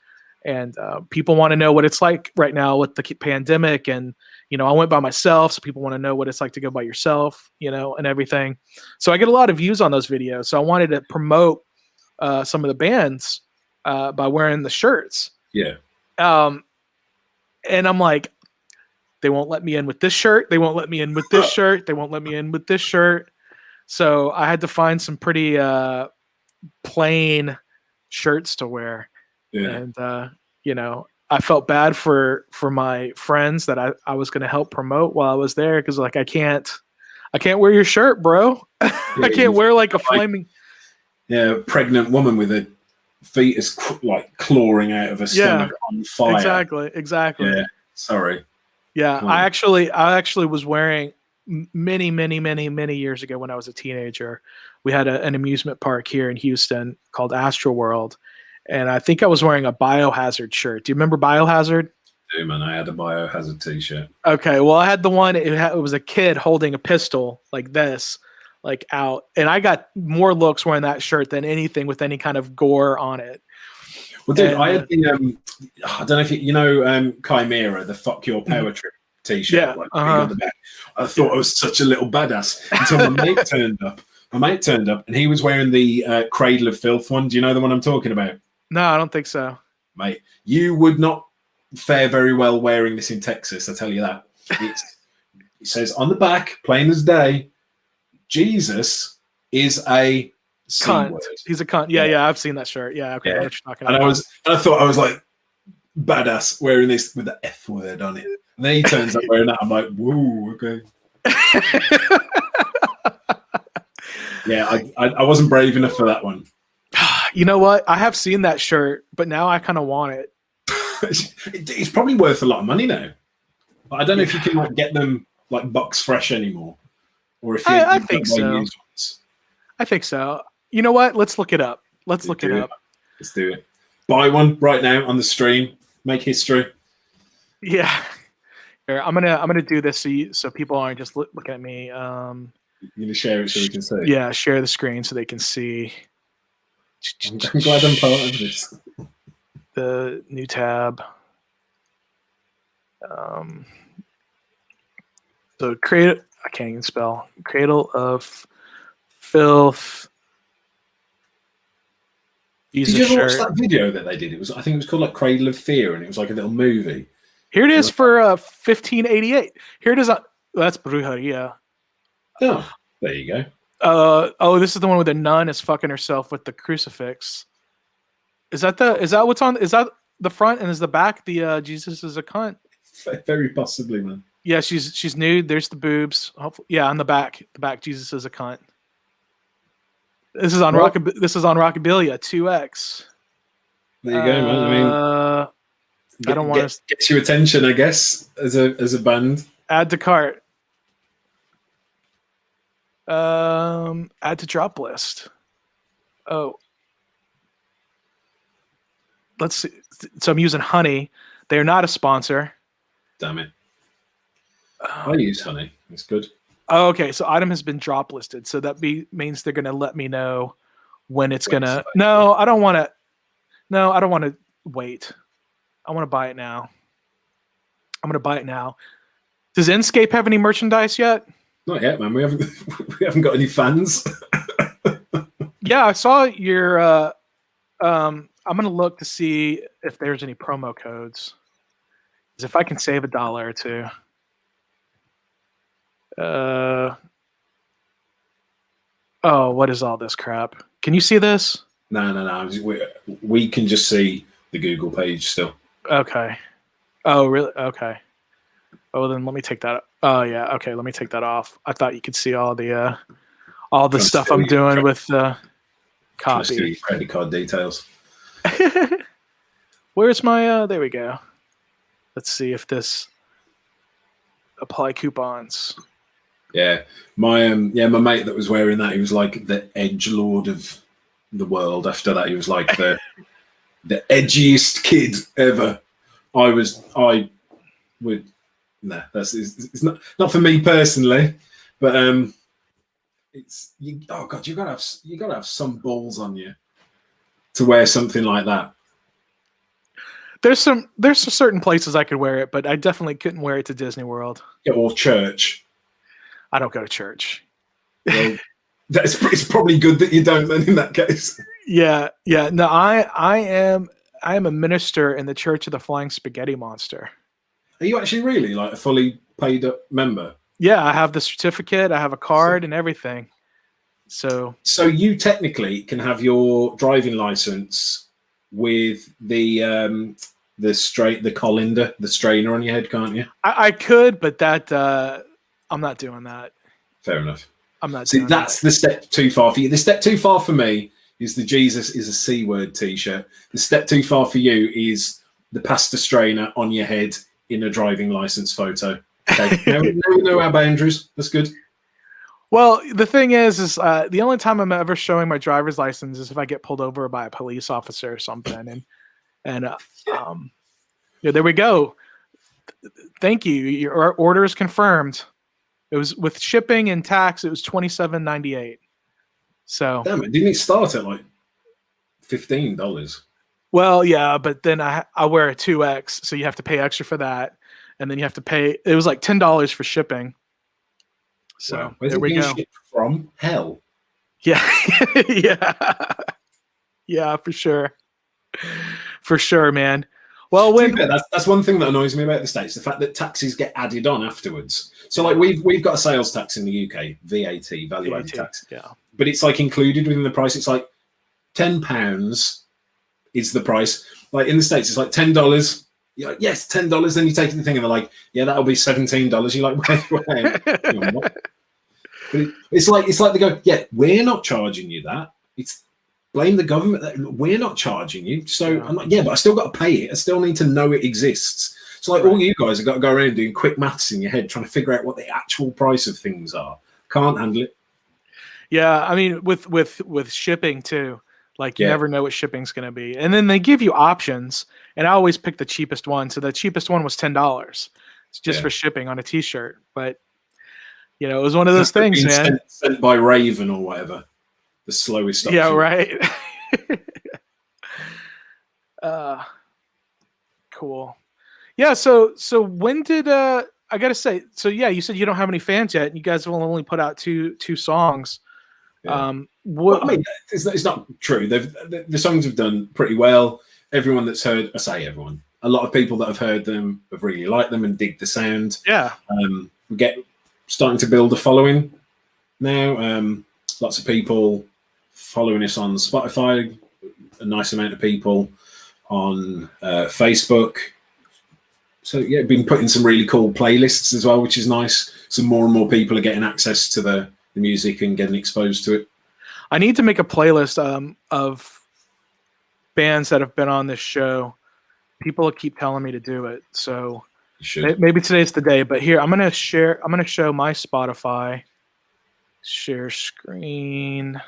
Speaker 1: and people want to know what it's like right now with the pandemic. And I went by myself, so people want to know what it's like to go by yourself, and everything. So I get a lot of views on those videos. So I wanted to promote some of the bands by wearing the shirts.
Speaker 2: Yeah.
Speaker 1: And I'm like, they won't let me in with this shirt. They won't let me in with this shirt. They won't let me in with this shirt. So I had to find some pretty plain shirts to wear. Yeah. And I felt bad for my friends that I was going to help promote while I was there, because like I can't wear your shirt, bro. Yeah, I can't wear like a flaming
Speaker 2: pregnant woman with a fetus like clawing out of a stomach on fire.
Speaker 1: Exactly.
Speaker 2: Yeah, sorry.
Speaker 1: Yeah, I actually was wearing many years ago when I was a teenager. We had an amusement park here in Houston called Astroworld, and I think I was wearing a Biohazard shirt. Do you remember Biohazard?
Speaker 2: I do, man. I had a Biohazard T-shirt.
Speaker 1: Okay, well, I had the one. It was a kid holding a pistol like this, like out, and I got more looks wearing that shirt than anything with any kind of gore on it.
Speaker 2: Well, dude, I had the I don't know if you know Chimera, the "Fuck Your Power Trip" T-shirt.
Speaker 1: Yeah,
Speaker 2: on the back. I thought I was such a little badass until my mate turned up. My mate turned up, and he was wearing the Cradle of Filth one. Do you know the one I'm talking about?
Speaker 1: No, I don't think so.
Speaker 2: Mate, you would not fare very well wearing this in Texas, I tell you that. It says on the back, plain as day, Jesus is a
Speaker 1: cunt.
Speaker 2: word.
Speaker 1: He's a cunt. Yeah, I've seen that shirt. Yeah, okay, I know what you're talking about.
Speaker 2: And I thought I was like badass wearing this with the F word on it. And then he turns up wearing that. I'm like, whoa, okay. Yeah, I wasn't brave enough for that one.
Speaker 1: You know what? I have seen that shirt, but now I kind of want it.
Speaker 2: It's probably worth a lot of money now. I don't know if you can like get them like box fresh anymore, or if
Speaker 1: I think so. I think so. You know what? Let's look it up. Let's look it up.
Speaker 2: Let's do it. Buy one right now on the stream. Make history.
Speaker 1: Yeah. Here, I'm gonna do this so people aren't just looking at me.
Speaker 2: You're gonna share it so we can see.
Speaker 1: Yeah, share the screen so they can see.
Speaker 2: I'm glad I'm part of this.
Speaker 1: The new tab. So I can't even spell. Cradle of Filth.
Speaker 2: Did you ever watch that video that they did? I think it was called like Cradle of Fear, and it was like a little movie.
Speaker 1: Here it is for 1588. Here it is. That's Brujeria.
Speaker 2: Oh, there you go.
Speaker 1: This is the one where the nun is fucking herself with the crucifix. Is that what's on? Is that the front, and is the back the Jesus is a cunt?
Speaker 2: Very possibly, man.
Speaker 1: Yeah, she's nude. There's the boobs. Hopefully, yeah, on the back Jesus is a cunt. This is on Rockabilia 2X.
Speaker 2: There you go, man. I mean,
Speaker 1: I don't want to
Speaker 2: get your attention, I guess, as a band.
Speaker 1: add to cart. Add to drop list. Oh, let's see. So I'm using Honey. They're not a sponsor.
Speaker 2: Damn it. I use Honey. It's good.
Speaker 1: Oh, okay, so item has been drop listed. So that means they're going to let me know when it's going to. No, I don't want to. No, I don't want to wait. I want to buy it now. I'm going to buy it now. Does Endscape have any merchandise yet?
Speaker 2: Not yet, man. We haven't got any fans.
Speaker 1: Yeah, I saw your. I'm going to look to see if there's any promo codes. Because if I can save $1 or $2. Oh, what is all this crap? Can you see this?
Speaker 2: No. We can just see the Google page still.
Speaker 1: Okay. Oh, really? Okay. Oh, then let me take that. Oh, yeah. Okay, let me take that off. I thought you could see all the stuff I'm doing with copy.
Speaker 2: Credit card details.
Speaker 1: Where's my? There we go. Let's see if this apply coupons.
Speaker 2: Yeah, my mate that was wearing that, he was like the edge lord of the world. After that, he was like the edgiest kid ever. It's not for me personally, but you gotta have some balls on you to wear something like that.
Speaker 1: There's certain places I could wear it, but I definitely couldn't wear it to Disney World.
Speaker 2: Yeah, or church.
Speaker 1: I don't go to church.
Speaker 2: Well, it's probably good that you don't then in that case.
Speaker 1: Yeah. No, I am a minister in the Church of the Flying Spaghetti Monster.
Speaker 2: Are you actually really like a fully paid up member?
Speaker 1: Yeah, I have the certificate, I have a card and everything. So
Speaker 2: you technically can have your driving license with the colander, the strainer on your head, can't you?
Speaker 1: I could, but that I'm not doing that.
Speaker 2: Fair enough.
Speaker 1: I'm not.
Speaker 2: See, that's the step too far for you. The step too far for me is the Jesus is a C word T-shirt. The step too far for you is the pastor strainer on your head in a driving license photo. Okay, now we know our boundaries. That's good.
Speaker 1: Well, the thing is the only time I'm ever showing my driver's license is if I get pulled over by a police officer or something, and there we go. Thank you. Your order is confirmed. It was with shipping and tax. It was $27.98. So
Speaker 2: damn it! Didn't it start at like $15?
Speaker 1: Well, yeah, but then I wear a 2X, so you have to pay extra for that, and then you have to pay. It was like $10 for shipping. So
Speaker 2: wow.
Speaker 1: there we go.
Speaker 2: From hell.
Speaker 1: Yeah, yeah, for sure, man. Well,
Speaker 2: that's one thing that annoys me about the States: the fact that taxes get added on afterwards. So, like we've got a sales tax in the UK, VAT, value-added tax.
Speaker 1: Yeah,
Speaker 2: but it's like included within the price. It's like £10 is the price. Like in the States, it's like $10. You're like, yes, $10. Then you take the thing, and they're like, yeah, that'll be $17. You're like, wait. But it's like they go, yeah, we're not charging you that. It's blame the government. We're not charging you. So yeah. I'm like, yeah, but I still got to pay it. I still need to know it exists. So like all you guys have got to go around doing quick maths in your head, trying to figure out what the actual price of things are. Can't handle it.
Speaker 1: Yeah, I mean, with shipping too, like you never know what shipping's going to be, and then they give you options, and I always pick the cheapest one. So the cheapest one was $10. It's just for shipping on a T-shirt, but it was one of those things, man.
Speaker 2: Sent by Raven or whatever, the slowest option.
Speaker 1: Yeah, right. Cool. Yeah. So when did I gotta say? So yeah, you said you don't have any fans yet, and you guys will only put out two songs.
Speaker 2: Yeah. Well, I mean, it's not true. The songs have done pretty well. Everyone that's heard, I say everyone, a lot of people that have heard them have really liked them and dig the sound.
Speaker 1: Yeah.
Speaker 2: We starting to build a following now. Lots of people following us on Spotify, a nice amount of people on Facebook. So yeah, been putting some really cool playlists as well, which is nice. So more and more people are getting access to the music and getting exposed to it.
Speaker 1: I need to make a playlist of bands that have been on this show, people keep telling me to do it. So
Speaker 2: You should.
Speaker 1: maybe today's the day. But here, I'm gonna show my Spotify. Share screen,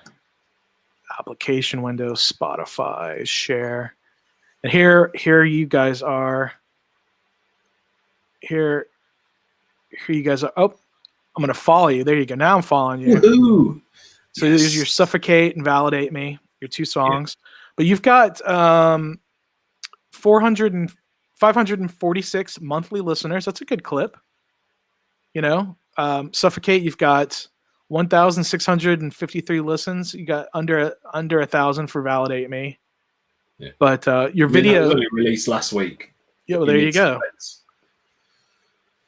Speaker 1: application window, Spotify, share. And here you guys are. Here you guys are. Oh, I'm gonna follow you. There you go. Now I'm following you.
Speaker 2: Woohoo!
Speaker 1: So there's your Suffocate and Validate Me, your 2 songs. Yeah. But you've got 546 monthly listeners. That's a good clip. You know, Suffocate, you've got 1,653 listens. You got under 1,000 for Validate Me.
Speaker 2: Yeah.
Speaker 1: But your video
Speaker 2: was only released last week.
Speaker 1: Yeah, well, there you go.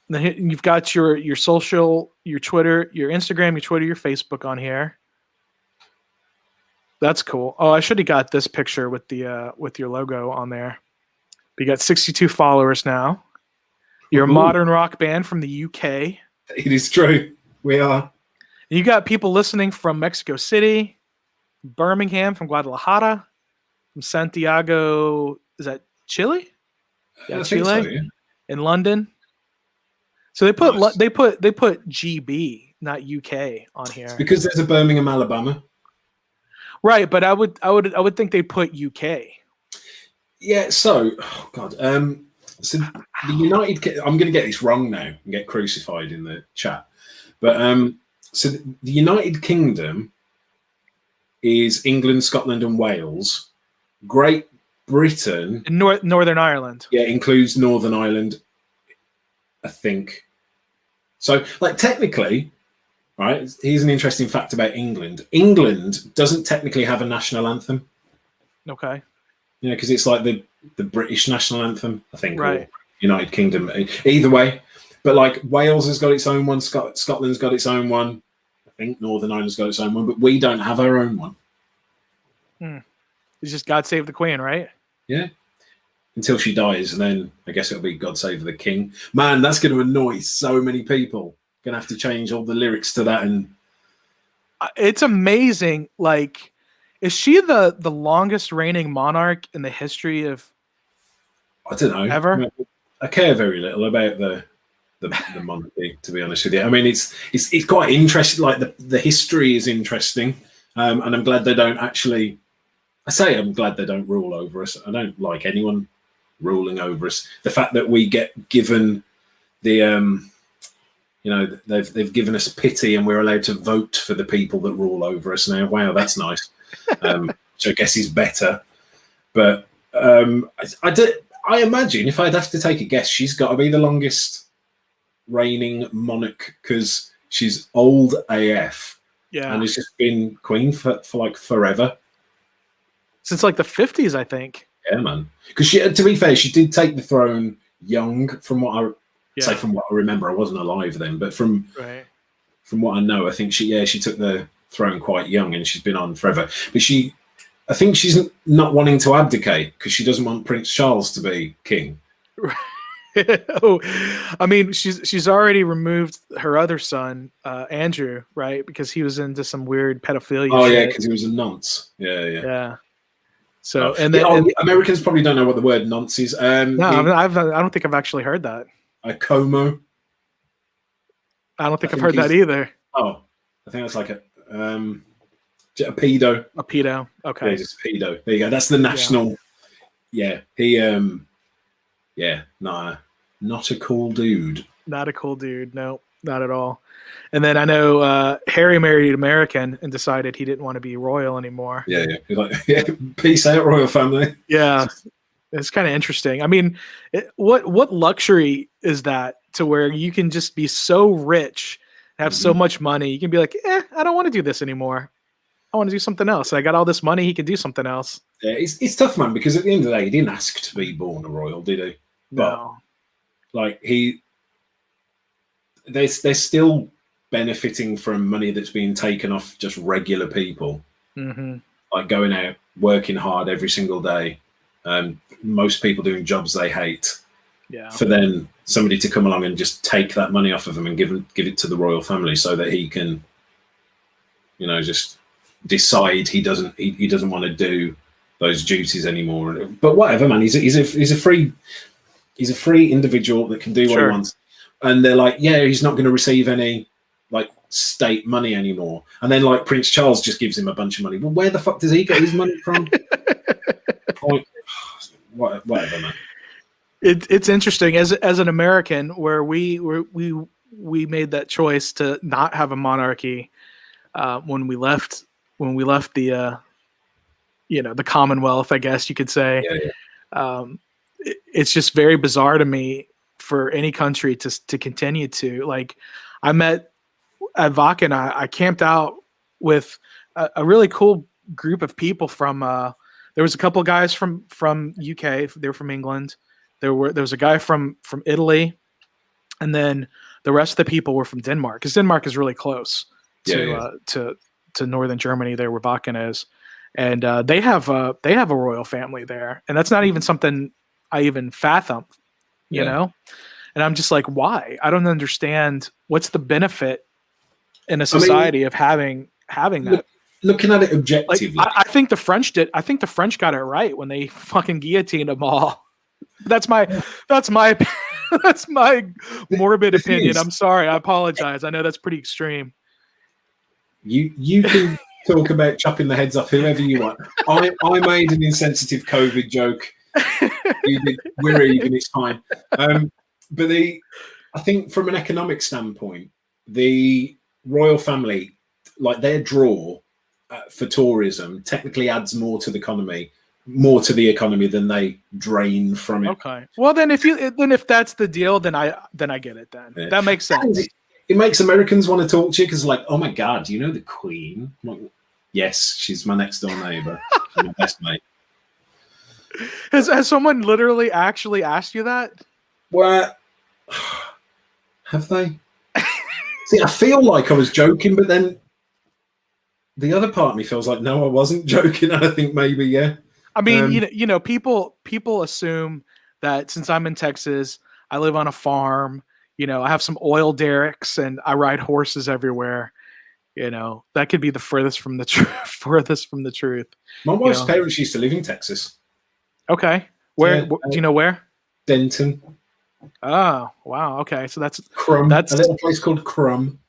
Speaker 1: Then you've got your social, your Twitter, your Instagram, your Twitter, your Facebook on here. That's cool. Oh, I should have got this picture with the with your logo on there. But you got 62 followers now. You're a modern rock band from the UK.
Speaker 2: It is true. We are.
Speaker 1: You got people listening from Mexico City, Birmingham, from Guadalajara, from Santiago. Is that Chile? Yeah, Chile.
Speaker 2: So, yeah.
Speaker 1: In London. So they put
Speaker 2: Nice.
Speaker 1: they put GB, not UK, on here.
Speaker 2: It's because there's a Birmingham, Alabama.
Speaker 1: Right, but I would think they put UK.
Speaker 2: Yeah. So, oh God. So the United. I'm going to get this wrong now and get crucified in the chat. But so the United Kingdom is England, Scotland, and Wales. Great Britain.
Speaker 1: Northern Ireland.
Speaker 2: Yeah, includes Northern Ireland, I think. So, like, technically, right, here's an interesting fact about England. England doesn't technically have a national anthem.
Speaker 1: Okay.
Speaker 2: You know, because it's like the British national anthem, I think,
Speaker 1: right.
Speaker 2: Or United Kingdom. Either way. But, like, Wales has got its own one. Scotland's got its own one. I think Northern Ireland's got its own one. But we don't have our own one.
Speaker 1: It's just God Save the Queen, right?
Speaker 2: Yeah. Until she dies, and then I guess it'll be God Save the King. Man, that's going to annoy so many people. Going to have to change all the lyrics to that. And
Speaker 1: it's amazing. Like, is she the longest reigning monarch in the history of?
Speaker 2: I don't know.
Speaker 1: Ever?
Speaker 2: I care very little about the monarchy, to be honest with you. I mean, it's quite interesting. Like the history is interesting, and I'm glad they don't actually. I'm glad they don't rule over us. I don't like anyone ruling over us. The fact that we get given the they've given us pity and we're allowed to vote for the people that rule over us now. Wow, that's nice. Which I guess is better. But I imagine if I'd have to take a guess, she's got to be the longest reigning monarch because she's old AF.
Speaker 1: Yeah.
Speaker 2: And has just been queen for like forever.
Speaker 1: Since like the 50s, I think.
Speaker 2: Yeah, man. Because to be fair, she did take the throne young. From what I remember, I wasn't alive then, but from what I know, I think she took the throne quite young, and she's been on forever. But I think she's not wanting to abdicate because she doesn't want Prince Charles to be king.
Speaker 1: Oh, I mean, she's already removed her other son, Andrew, right? Because he was into some weird pedophilia.
Speaker 2: Oh
Speaker 1: shit.
Speaker 2: yeah, because he was a nonce. Yeah.
Speaker 1: So
Speaker 2: Americans probably don't know what the word nonce is.
Speaker 1: I don't think I've actually heard that.
Speaker 2: A como.
Speaker 1: I don't think I've heard that either.
Speaker 2: Oh, I think that's like a pedo.
Speaker 1: A pedo. Okay.
Speaker 2: Yeah, just pedo. There you go. That's the national. Yeah. He. Not a cool dude.
Speaker 1: Not a cool dude. No, not at all. And then I know Harry married an American and decided he didn't want to be royal anymore.
Speaker 2: Yeah. He's like, peace out, royal family.
Speaker 1: Yeah. It's kind of interesting. I mean, what luxury is that to where you can just be so rich, have so much money, you can be like, I don't want to do this anymore. I want to do something else. I got all this money, he can do something else.
Speaker 2: Yeah, it's tough, man, because at the end of the day, he didn't ask to be born a royal, did he?
Speaker 1: No.
Speaker 2: But like they're still benefiting from money that's being taken off just regular people.
Speaker 1: Mm-hmm.
Speaker 2: Like going out, working hard every single day. Most people doing jobs they hate.
Speaker 1: Yeah.
Speaker 2: For then somebody to come along and just take that money off of them and give it to the royal family so that he can, just decide he doesn't want to do those duties anymore. But whatever, man. He's a free individual that can do what he wants. And they're like, yeah, he's not going to receive any like state money anymore. And then like Prince Charles just gives him a bunch of money. Well, where the fuck does he get his money from? Whatever, man.
Speaker 1: It's interesting as an American, where we made that choice to not have a monarchy when we left the the Commonwealth, I guess you could say. It's just very bizarre to me for any country to continue to, like, I met at Vakken, I camped out with a really cool group of people from there was a couple of guys from UK, they were from England. There was a guy from Italy, and then the rest of the people were from Denmark, because Denmark is really close to northern Germany, there where Vakken is. And they have a royal family there, and that's not even something I even fathom, you know. And I'm just like, why? I don't understand. What's the benefit in a society of having that?
Speaker 2: Looking at it objectively,
Speaker 1: like, I think the French did. I think the French got it right when they fucking guillotined them all. That's my that's my morbid opinion. I'm sorry. I apologize. I know that's pretty extreme.
Speaker 2: You can talk about chopping the heads off whoever you want. I made an insensitive COVID joke. We're even. It's fine. But I think from an economic standpoint, the royal family, like their draw for tourism, technically adds more to the economy than they drain from it.
Speaker 1: Okay. Well, then if that's the deal, then I get it. Then that makes sense.
Speaker 2: It makes Americans want to talk to you because, like, oh my god, you know the Queen? Like, yes, she's my next door neighbor, my best mate.
Speaker 1: Has someone literally actually asked you that?
Speaker 2: Well, have they? See, I feel like I was joking, but then the other part of me feels like, no, I wasn't joking. And I think maybe, yeah.
Speaker 1: I mean, people assume that since I'm in Texas, I live on a farm, I have some oil derricks and I ride horses everywhere. That could be the furthest from the truth.
Speaker 2: My wife's parents used to live in Texas.
Speaker 1: Okay. Where? Do you know where?
Speaker 2: Denton.
Speaker 1: Oh, wow. Okay. So that's
Speaker 2: Crum. That's a little place called Crum.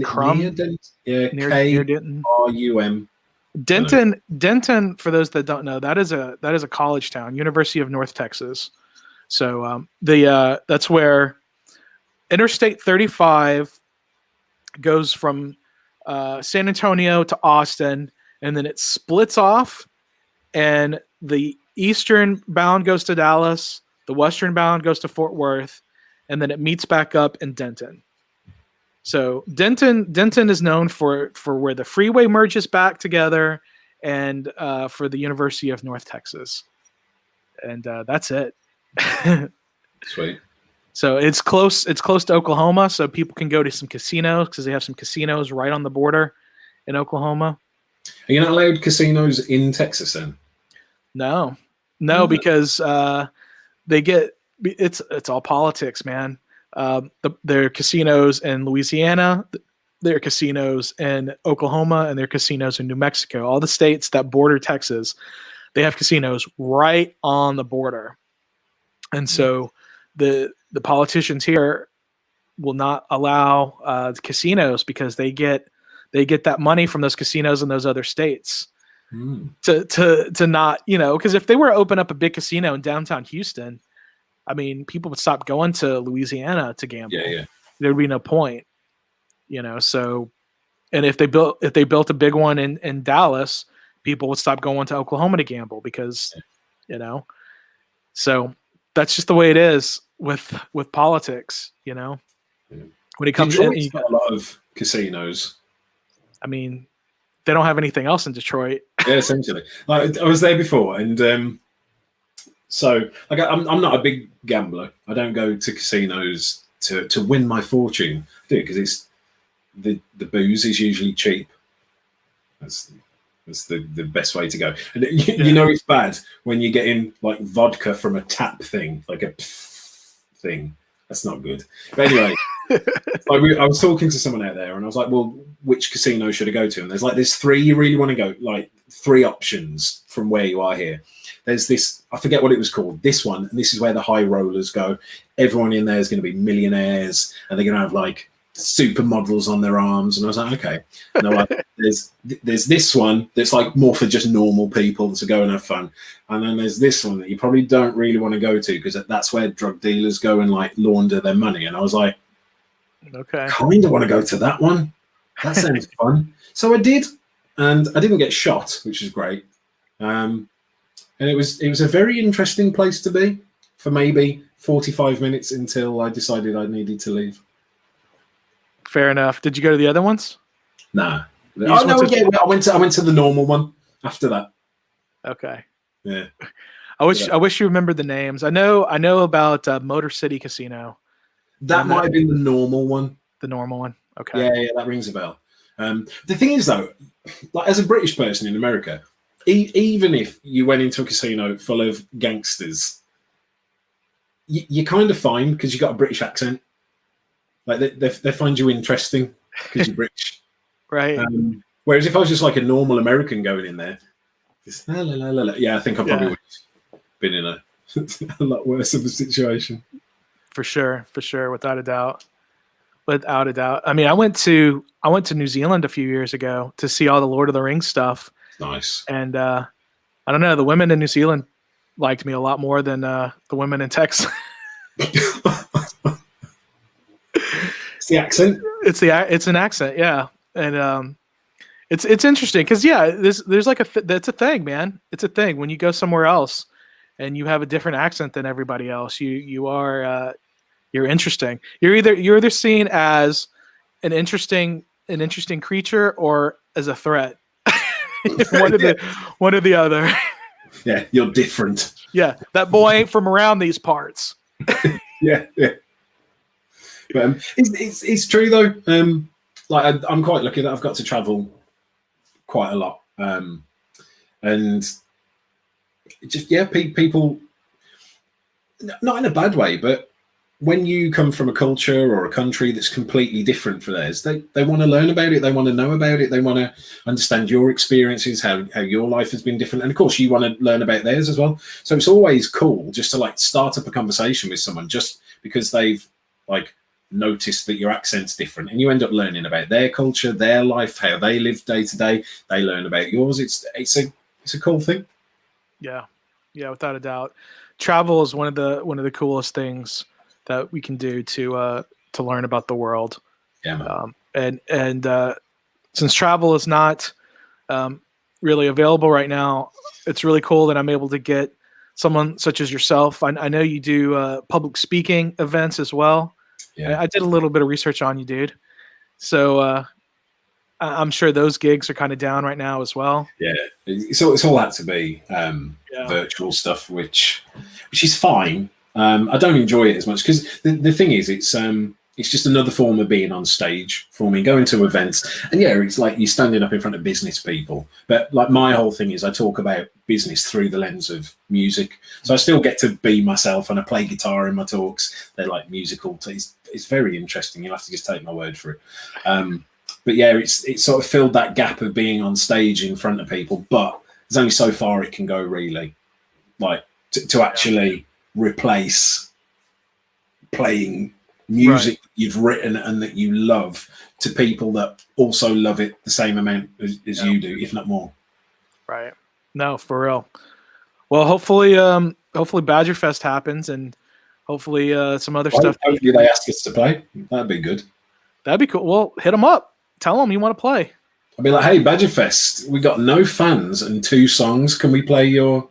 Speaker 1: Crum?
Speaker 2: Near Denton. Yeah,
Speaker 1: near Denton.
Speaker 2: K-R-U-M.
Speaker 1: Denton, for those that don't know, that is a college town, University of North Texas. So that's where Interstate 35 goes from San Antonio to Austin, and then it splits off, and the eastern bound goes to Dallas, the western bound goes to Fort Worth, and then it meets back up in Denton. So Denton is known for where the freeway merges back together, and for the University of North Texas, and that's it.
Speaker 2: Sweet.
Speaker 1: So it's close to Oklahoma, so people can go to some casinos because they have some casinos right on the border in Oklahoma.
Speaker 2: Are you not allowed casinos in Texas then? No,
Speaker 1: because it's all politics, man. There are casinos in Louisiana, there are casinos in Oklahoma, and there are casinos in New Mexico. All the states that border Texas, they have casinos right on the border. And so the politicians here will not allow casinos because they get that money from those casinos in those other states to not, because if they were to open up a big casino in downtown Houston, I mean, people would stop going to Louisiana to gamble.
Speaker 2: Yeah.
Speaker 1: There'd be no point, so, and if they built a big one in Dallas, people would stop going to Oklahoma to gamble because, so that's just the way it is with politics, When it comes to
Speaker 2: a lot of casinos.
Speaker 1: I mean, they don't have anything else in Detroit.
Speaker 2: Yeah, essentially. Like, I was there before, and so like I'm not a big gambler. I don't go to casinos to win my fortune. I do because it's the booze is usually cheap. That's the best way to go. And it's bad when you're getting like vodka from a tap thing, like a thing. That's not good. But anyway, I was talking to someone out there, and I was like, "Well, which casino should I go to?" And there's 3 you really want to go, like 3 options from where you are here. There's this, I forget what it was called, this one, and this is where the high rollers go. Everyone in there is going to be millionaires, and they're going to have like supermodels on their arms. And I was like, okay. And they're like, there's this one that's like more for just normal people to go and have fun. And then there's this one that you probably don't really want to go to, because that's where drug dealers go and like launder their money. And I was like,
Speaker 1: okay,
Speaker 2: kind of want to go to that one. That sounds fun. So I did, and I didn't get shot, which is great. And it was a very interesting place to be for maybe 45 minutes until I decided I needed to leave.
Speaker 1: Fair enough. Did you go to the other ones?
Speaker 2: Nah. Oh no, yeah, I went to the normal one after that.
Speaker 1: Okay.
Speaker 2: Yeah.
Speaker 1: I wish you remembered the names. I know about Motor City Casino.
Speaker 2: That might have been the normal one.
Speaker 1: The normal one. Okay.
Speaker 2: Yeah, that rings a bell. The thing is, though, like as a British person in America, even if you went into a casino full of gangsters, you're kind of fine because you got a British accent. Like they find you interesting because you're British,
Speaker 1: right?
Speaker 2: Whereas if I was just like a normal American going in there, just, la, la, la, la, la, yeah, I think I probably would have been in a lot worse of a situation.
Speaker 1: For sure, without a doubt. Without a doubt. I mean, I went to New Zealand a few years ago to see all the Lord of the Rings stuff.
Speaker 2: Nice.
Speaker 1: And I don't know, the women in New Zealand liked me a lot more than the women in Texas.
Speaker 2: It's the accent.
Speaker 1: It's an accent, yeah. And it's interesting because there's like that's a thing, man. It's a thing when you go somewhere else and you have a different accent than everybody else. You're interesting. You're either seen as an interesting creature or as a threat. one or the other.
Speaker 2: Yeah, you're different.
Speaker 1: Yeah, that boy ain't from around these parts.
Speaker 2: yeah. But it's true though. Like I'm quite lucky that I've got to travel quite a lot, and just people, not in a bad way, but when you come from a culture or a country that's completely different from theirs, they want to learn about it, they want to know about it, they want to understand your experiences, how your life has been different, and of course you want to learn about theirs as well. So it's always cool just to like start up a conversation with someone just because they've like noticed that your accent's different, and you end up learning about their culture, their life, how they live day to day. They learn about yours. It's a cool thing. Yeah,
Speaker 1: without a doubt. Travel is one of the coolest things that we can do to learn about the world.
Speaker 2: Yeah, man.
Speaker 1: And since travel is not really available right now, it's really cool that I'm able to get someone such as yourself. I know you do public speaking events as well.
Speaker 2: Yeah.
Speaker 1: I did a little bit of research on you, dude. So I'm sure those gigs are kind of down right now as well.
Speaker 2: Yeah, it's all had to be virtual stuff, which is fine. I don't enjoy it as much because the thing is, it's just another form of being on stage for me, going to events. And yeah, it's like you're standing up in front of business people. But like my whole thing is I talk about business through the lens of music. So I still get to be myself and I play guitar in my talks. They're like musical. It's very interesting. You'll have to just take my word for it. But yeah, it's sort of filled that gap of being on stage in front of people. But there's only so far it can go, really. Like to actually replace playing music that you've written and that you love to people that also love it the same amount as you do, if not more.
Speaker 1: Right. No, for real. Well, hopefully Badger Fest happens and hopefully some other stuff.
Speaker 2: Hopefully they ask us to play. That'd be good.
Speaker 1: That'd be cool. Well, hit them up. Tell them you want to play.
Speaker 2: I'll be like, hey, Badger Fest, we got no fans and 2 songs. Can we play your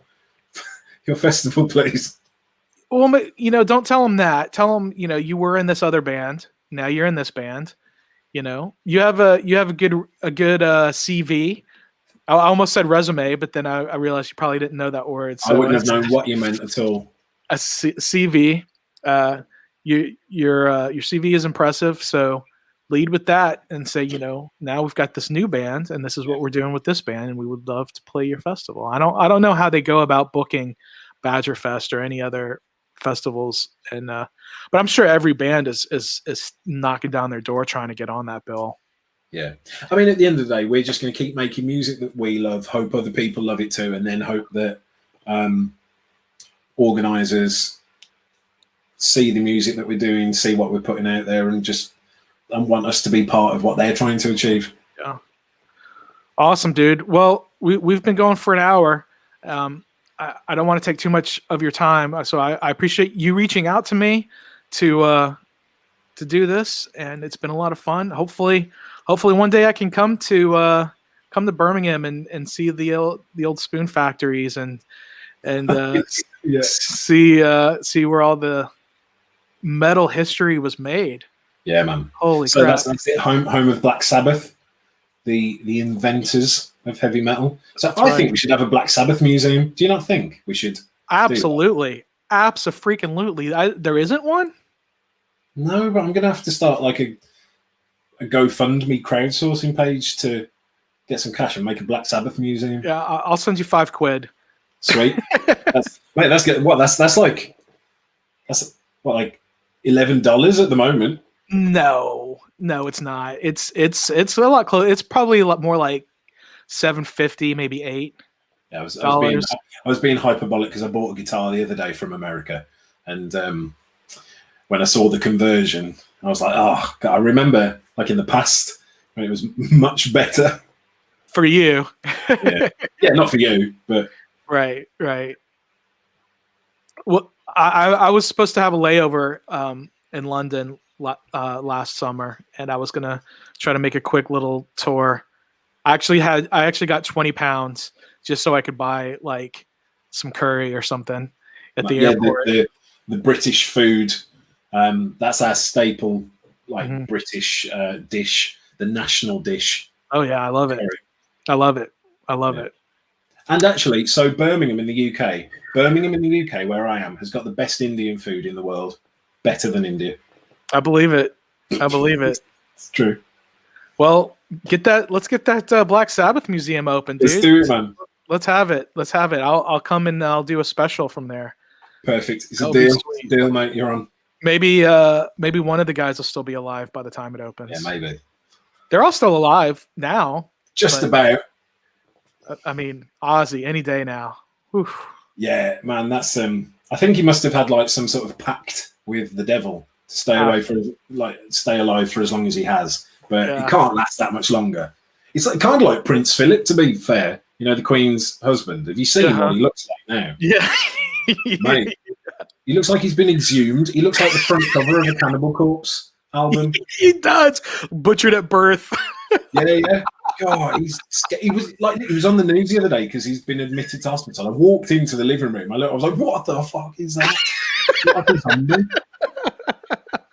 Speaker 2: festival, please?
Speaker 1: Well, don't tell them that. Tell them, you were in this other band. Now you're in this band. You have a good CV. I almost said resume, but then I realized you probably didn't know that word. So
Speaker 2: I wouldn't have known what you meant at all.
Speaker 1: A CV. Your CV is impressive. So lead with that and say, now we've got this new band and this is what we're doing with this band, and we would love to play your festival. I don't know how they go about booking Badger Fest or any other festivals, and but I'm sure every band is knocking down their door trying to get on that bill.
Speaker 2: Yeah. I mean, at the end of the day, we're just going to keep making music that we love, hope other people love it too, and then hope that organisers see the music that we're doing, see what we're putting out there, and want us to be part of what they're trying to achieve.
Speaker 1: Yeah. Awesome, dude. Well, we've been going for an hour. I don't want to take too much of your time, so I appreciate you reaching out to me to do this, and it's been a lot of fun. Hopefully one day I can come to Birmingham and see the old spoon factories and
Speaker 2: Yeah.
Speaker 1: see where all the metal history was made.
Speaker 2: Yeah, man.
Speaker 1: Holy
Speaker 2: so
Speaker 1: crap!
Speaker 2: That's it. Home of Black Sabbath, the inventors of heavy metal. So
Speaker 1: That's
Speaker 2: I
Speaker 1: right.
Speaker 2: think we should have a Black Sabbath museum. Do you not think we should?
Speaker 1: Absolutely, abso-freaking-lutely. There isn't one.
Speaker 2: No, but I'm going to have to start like a GoFundMe crowdsourcing page to get some cash and make a Black Sabbath museum.
Speaker 1: Yeah, I'll send you £5.
Speaker 2: Sweet. That's good. What? That's like $11 at the moment.
Speaker 1: No, it's not. It's a lot close. It's probably a lot more like $7.50, maybe $8.
Speaker 2: Yeah, I was being hyperbolic because I bought a guitar the other day from America, and when I saw the conversion, I was like, oh, God, I remember like in the past when it was much better.
Speaker 1: For you.
Speaker 2: Yeah, not for you, but
Speaker 1: Right. Well, I was supposed to have a layover in London last summer, and I was gonna try to make a quick little tour. I actually got £20 just so I could buy like some curry or something at the airport.
Speaker 2: The British food, that's our staple, like British dish, the national dish.
Speaker 1: Oh yeah, I love it. I love it.
Speaker 2: And actually, so Birmingham in the UK, where I am, has got the best Indian food in the world. Better than India.
Speaker 1: I believe it.
Speaker 2: It's true.
Speaker 1: Well, let's get that Black Sabbath museum open, dude.
Speaker 2: Let's do it, man.
Speaker 1: Let's have it. I'll come and I'll do a special from there.
Speaker 2: Perfect. It's a deal. Deal, mate. You're on.
Speaker 1: Maybe one of the guys will still be alive by the time it opens.
Speaker 2: Yeah, maybe.
Speaker 1: They're all still alive now.
Speaker 2: Just about.
Speaker 1: I mean, Ozzy any day now. Whew.
Speaker 2: Yeah, man. That's I think he must have had like some sort of pact with the devil to stay alive for as long as he has. But he can't last that much longer. It's like kind of like Prince Philip, to be fair. You know, the Queen's husband. Have you seen what he looks like now?
Speaker 1: Yeah.
Speaker 2: Mate, he looks like he's been exhumed. He looks like the front cover of a Cannibal Corpse album.
Speaker 1: He does. Butchered at birth.
Speaker 2: Yeah. God, he was on the news the other day because he's been admitted to hospital. I walked into the living room. I was like, "What the fuck is that?"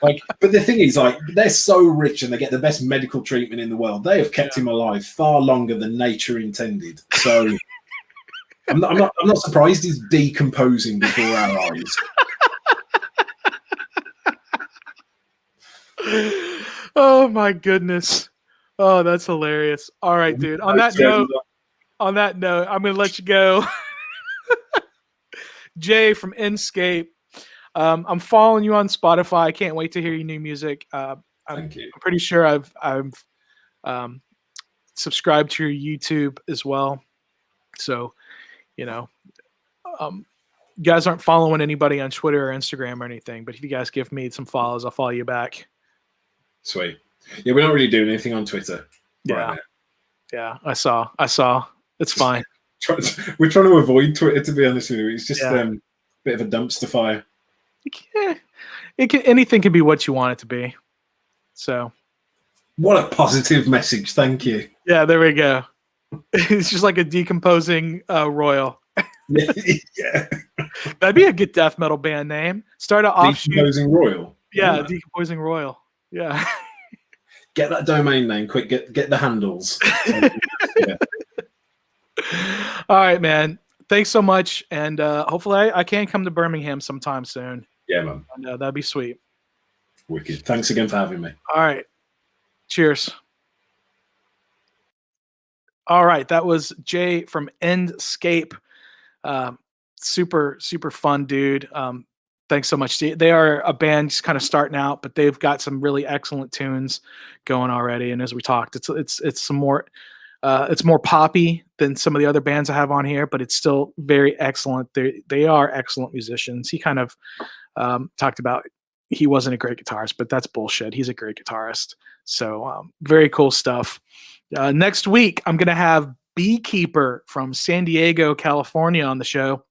Speaker 2: But the thing is, like, they're so rich and they get the best medical treatment in the world. They have kept him alive far longer than nature intended. So I'm not surprised he's decomposing before our eyes.
Speaker 1: Oh my goodness. Oh, that's hilarious. All right, dude. On that note, I'm gonna let you go. Jay from Endscape. I'm following you on Spotify. I can't wait to hear your new music.
Speaker 2: Thank you.
Speaker 1: I'm pretty sure I've subscribed to your YouTube as well. So, you guys aren't following anybody on Twitter or Instagram or anything, but if you guys give me some follows, I'll follow you back.
Speaker 2: Sweet. Yeah, we're not really doing anything on Twitter.
Speaker 1: Yeah. Yeah, I saw. It's fine.
Speaker 2: We're trying to avoid Twitter, to be honest with you. It's just a bit of a dumpster fire.
Speaker 1: Yeah. Anything can be what you want it to be. So.
Speaker 2: What a positive message. Thank you.
Speaker 1: Yeah, there we go. It's just like a decomposing royal.
Speaker 2: Yeah.
Speaker 1: That'd be a good death metal band name. Start an offshoot.
Speaker 2: Decomposing royal.
Speaker 1: Yeah, decomposing royal. Yeah.
Speaker 2: Get that domain name quick. Get the handles. Yeah.
Speaker 1: All right, man. Thanks so much, and hopefully I can come to Birmingham sometime soon.
Speaker 2: Yeah, man.
Speaker 1: And, that'd be sweet.
Speaker 2: Wicked. Thanks again for having me.
Speaker 1: All right. Cheers. All right, that was Jay from Endscape. Super fun dude. Thanks so much. They are a band just kind of starting out, but they've got some really excellent tunes going already. And as we talked, it's some more it's more poppy than some of the other bands I have on here, but it's still very excellent. They are excellent musicians. He kind of talked about he wasn't a great guitarist, but that's bullshit. He's a great guitarist. So very cool stuff. Next week, I'm going to have Beekeeper from San Diego, California on the show.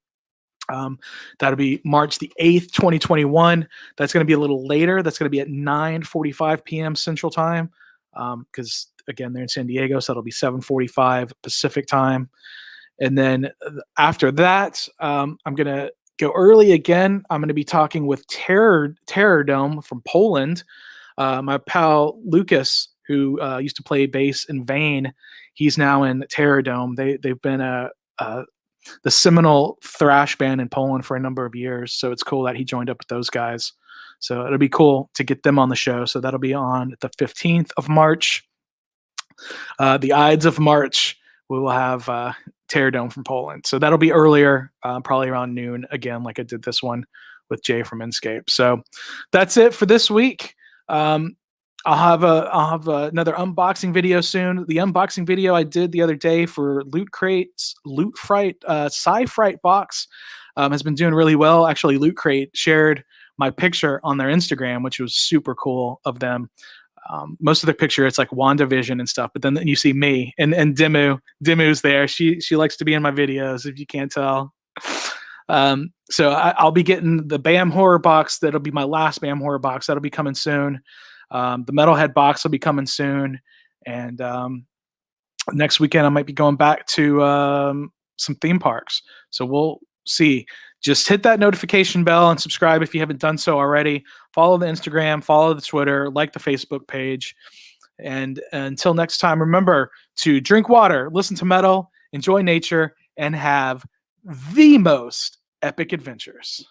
Speaker 1: That'll be March the 8th, 2021. That's going to be a little later. That's going to be at 9:45 p.m. Central Time because, again, they're in San Diego, so it'll be 7:45 Pacific Time. And then after that, I'm going to go early again. I'm going to be talking with Terror Dome from Poland. My pal Lucas, who used to play bass in Vane, he's now in Terror Dome. They've been the seminal thrash band in Poland for a number of years, so it's cool that he joined up with those guys. So it'll be cool to get them on the show. So that'll be on the 15th of March. The Ides of March, we will have Terror Dome from Poland. So that'll be earlier, probably around noon, again, like I did this one with Jay from Endscape. So that's it for this week. I'll have another unboxing video soon. The unboxing video I did the other day for Loot Crate's Loot Fright Sci-Fright box has been doing really well. Actually, Loot Crate shared my picture on their Instagram, which was super cool of them. Most of their picture, it's like WandaVision and stuff, but then you see me and Dimu's there. She likes to be in my videos, if you can't tell. So I'll be getting the BAM horror box. That'll be my last BAM horror box. That'll be coming soon. The Metalhead box will be coming soon. And next weekend, I might be going back to some theme parks. So we'll see. Just hit that notification bell and subscribe if you haven't done so already. Follow the Instagram, follow the Twitter, like the Facebook page. And until next time, remember to drink water, listen to metal, enjoy nature, and have the most epic adventures.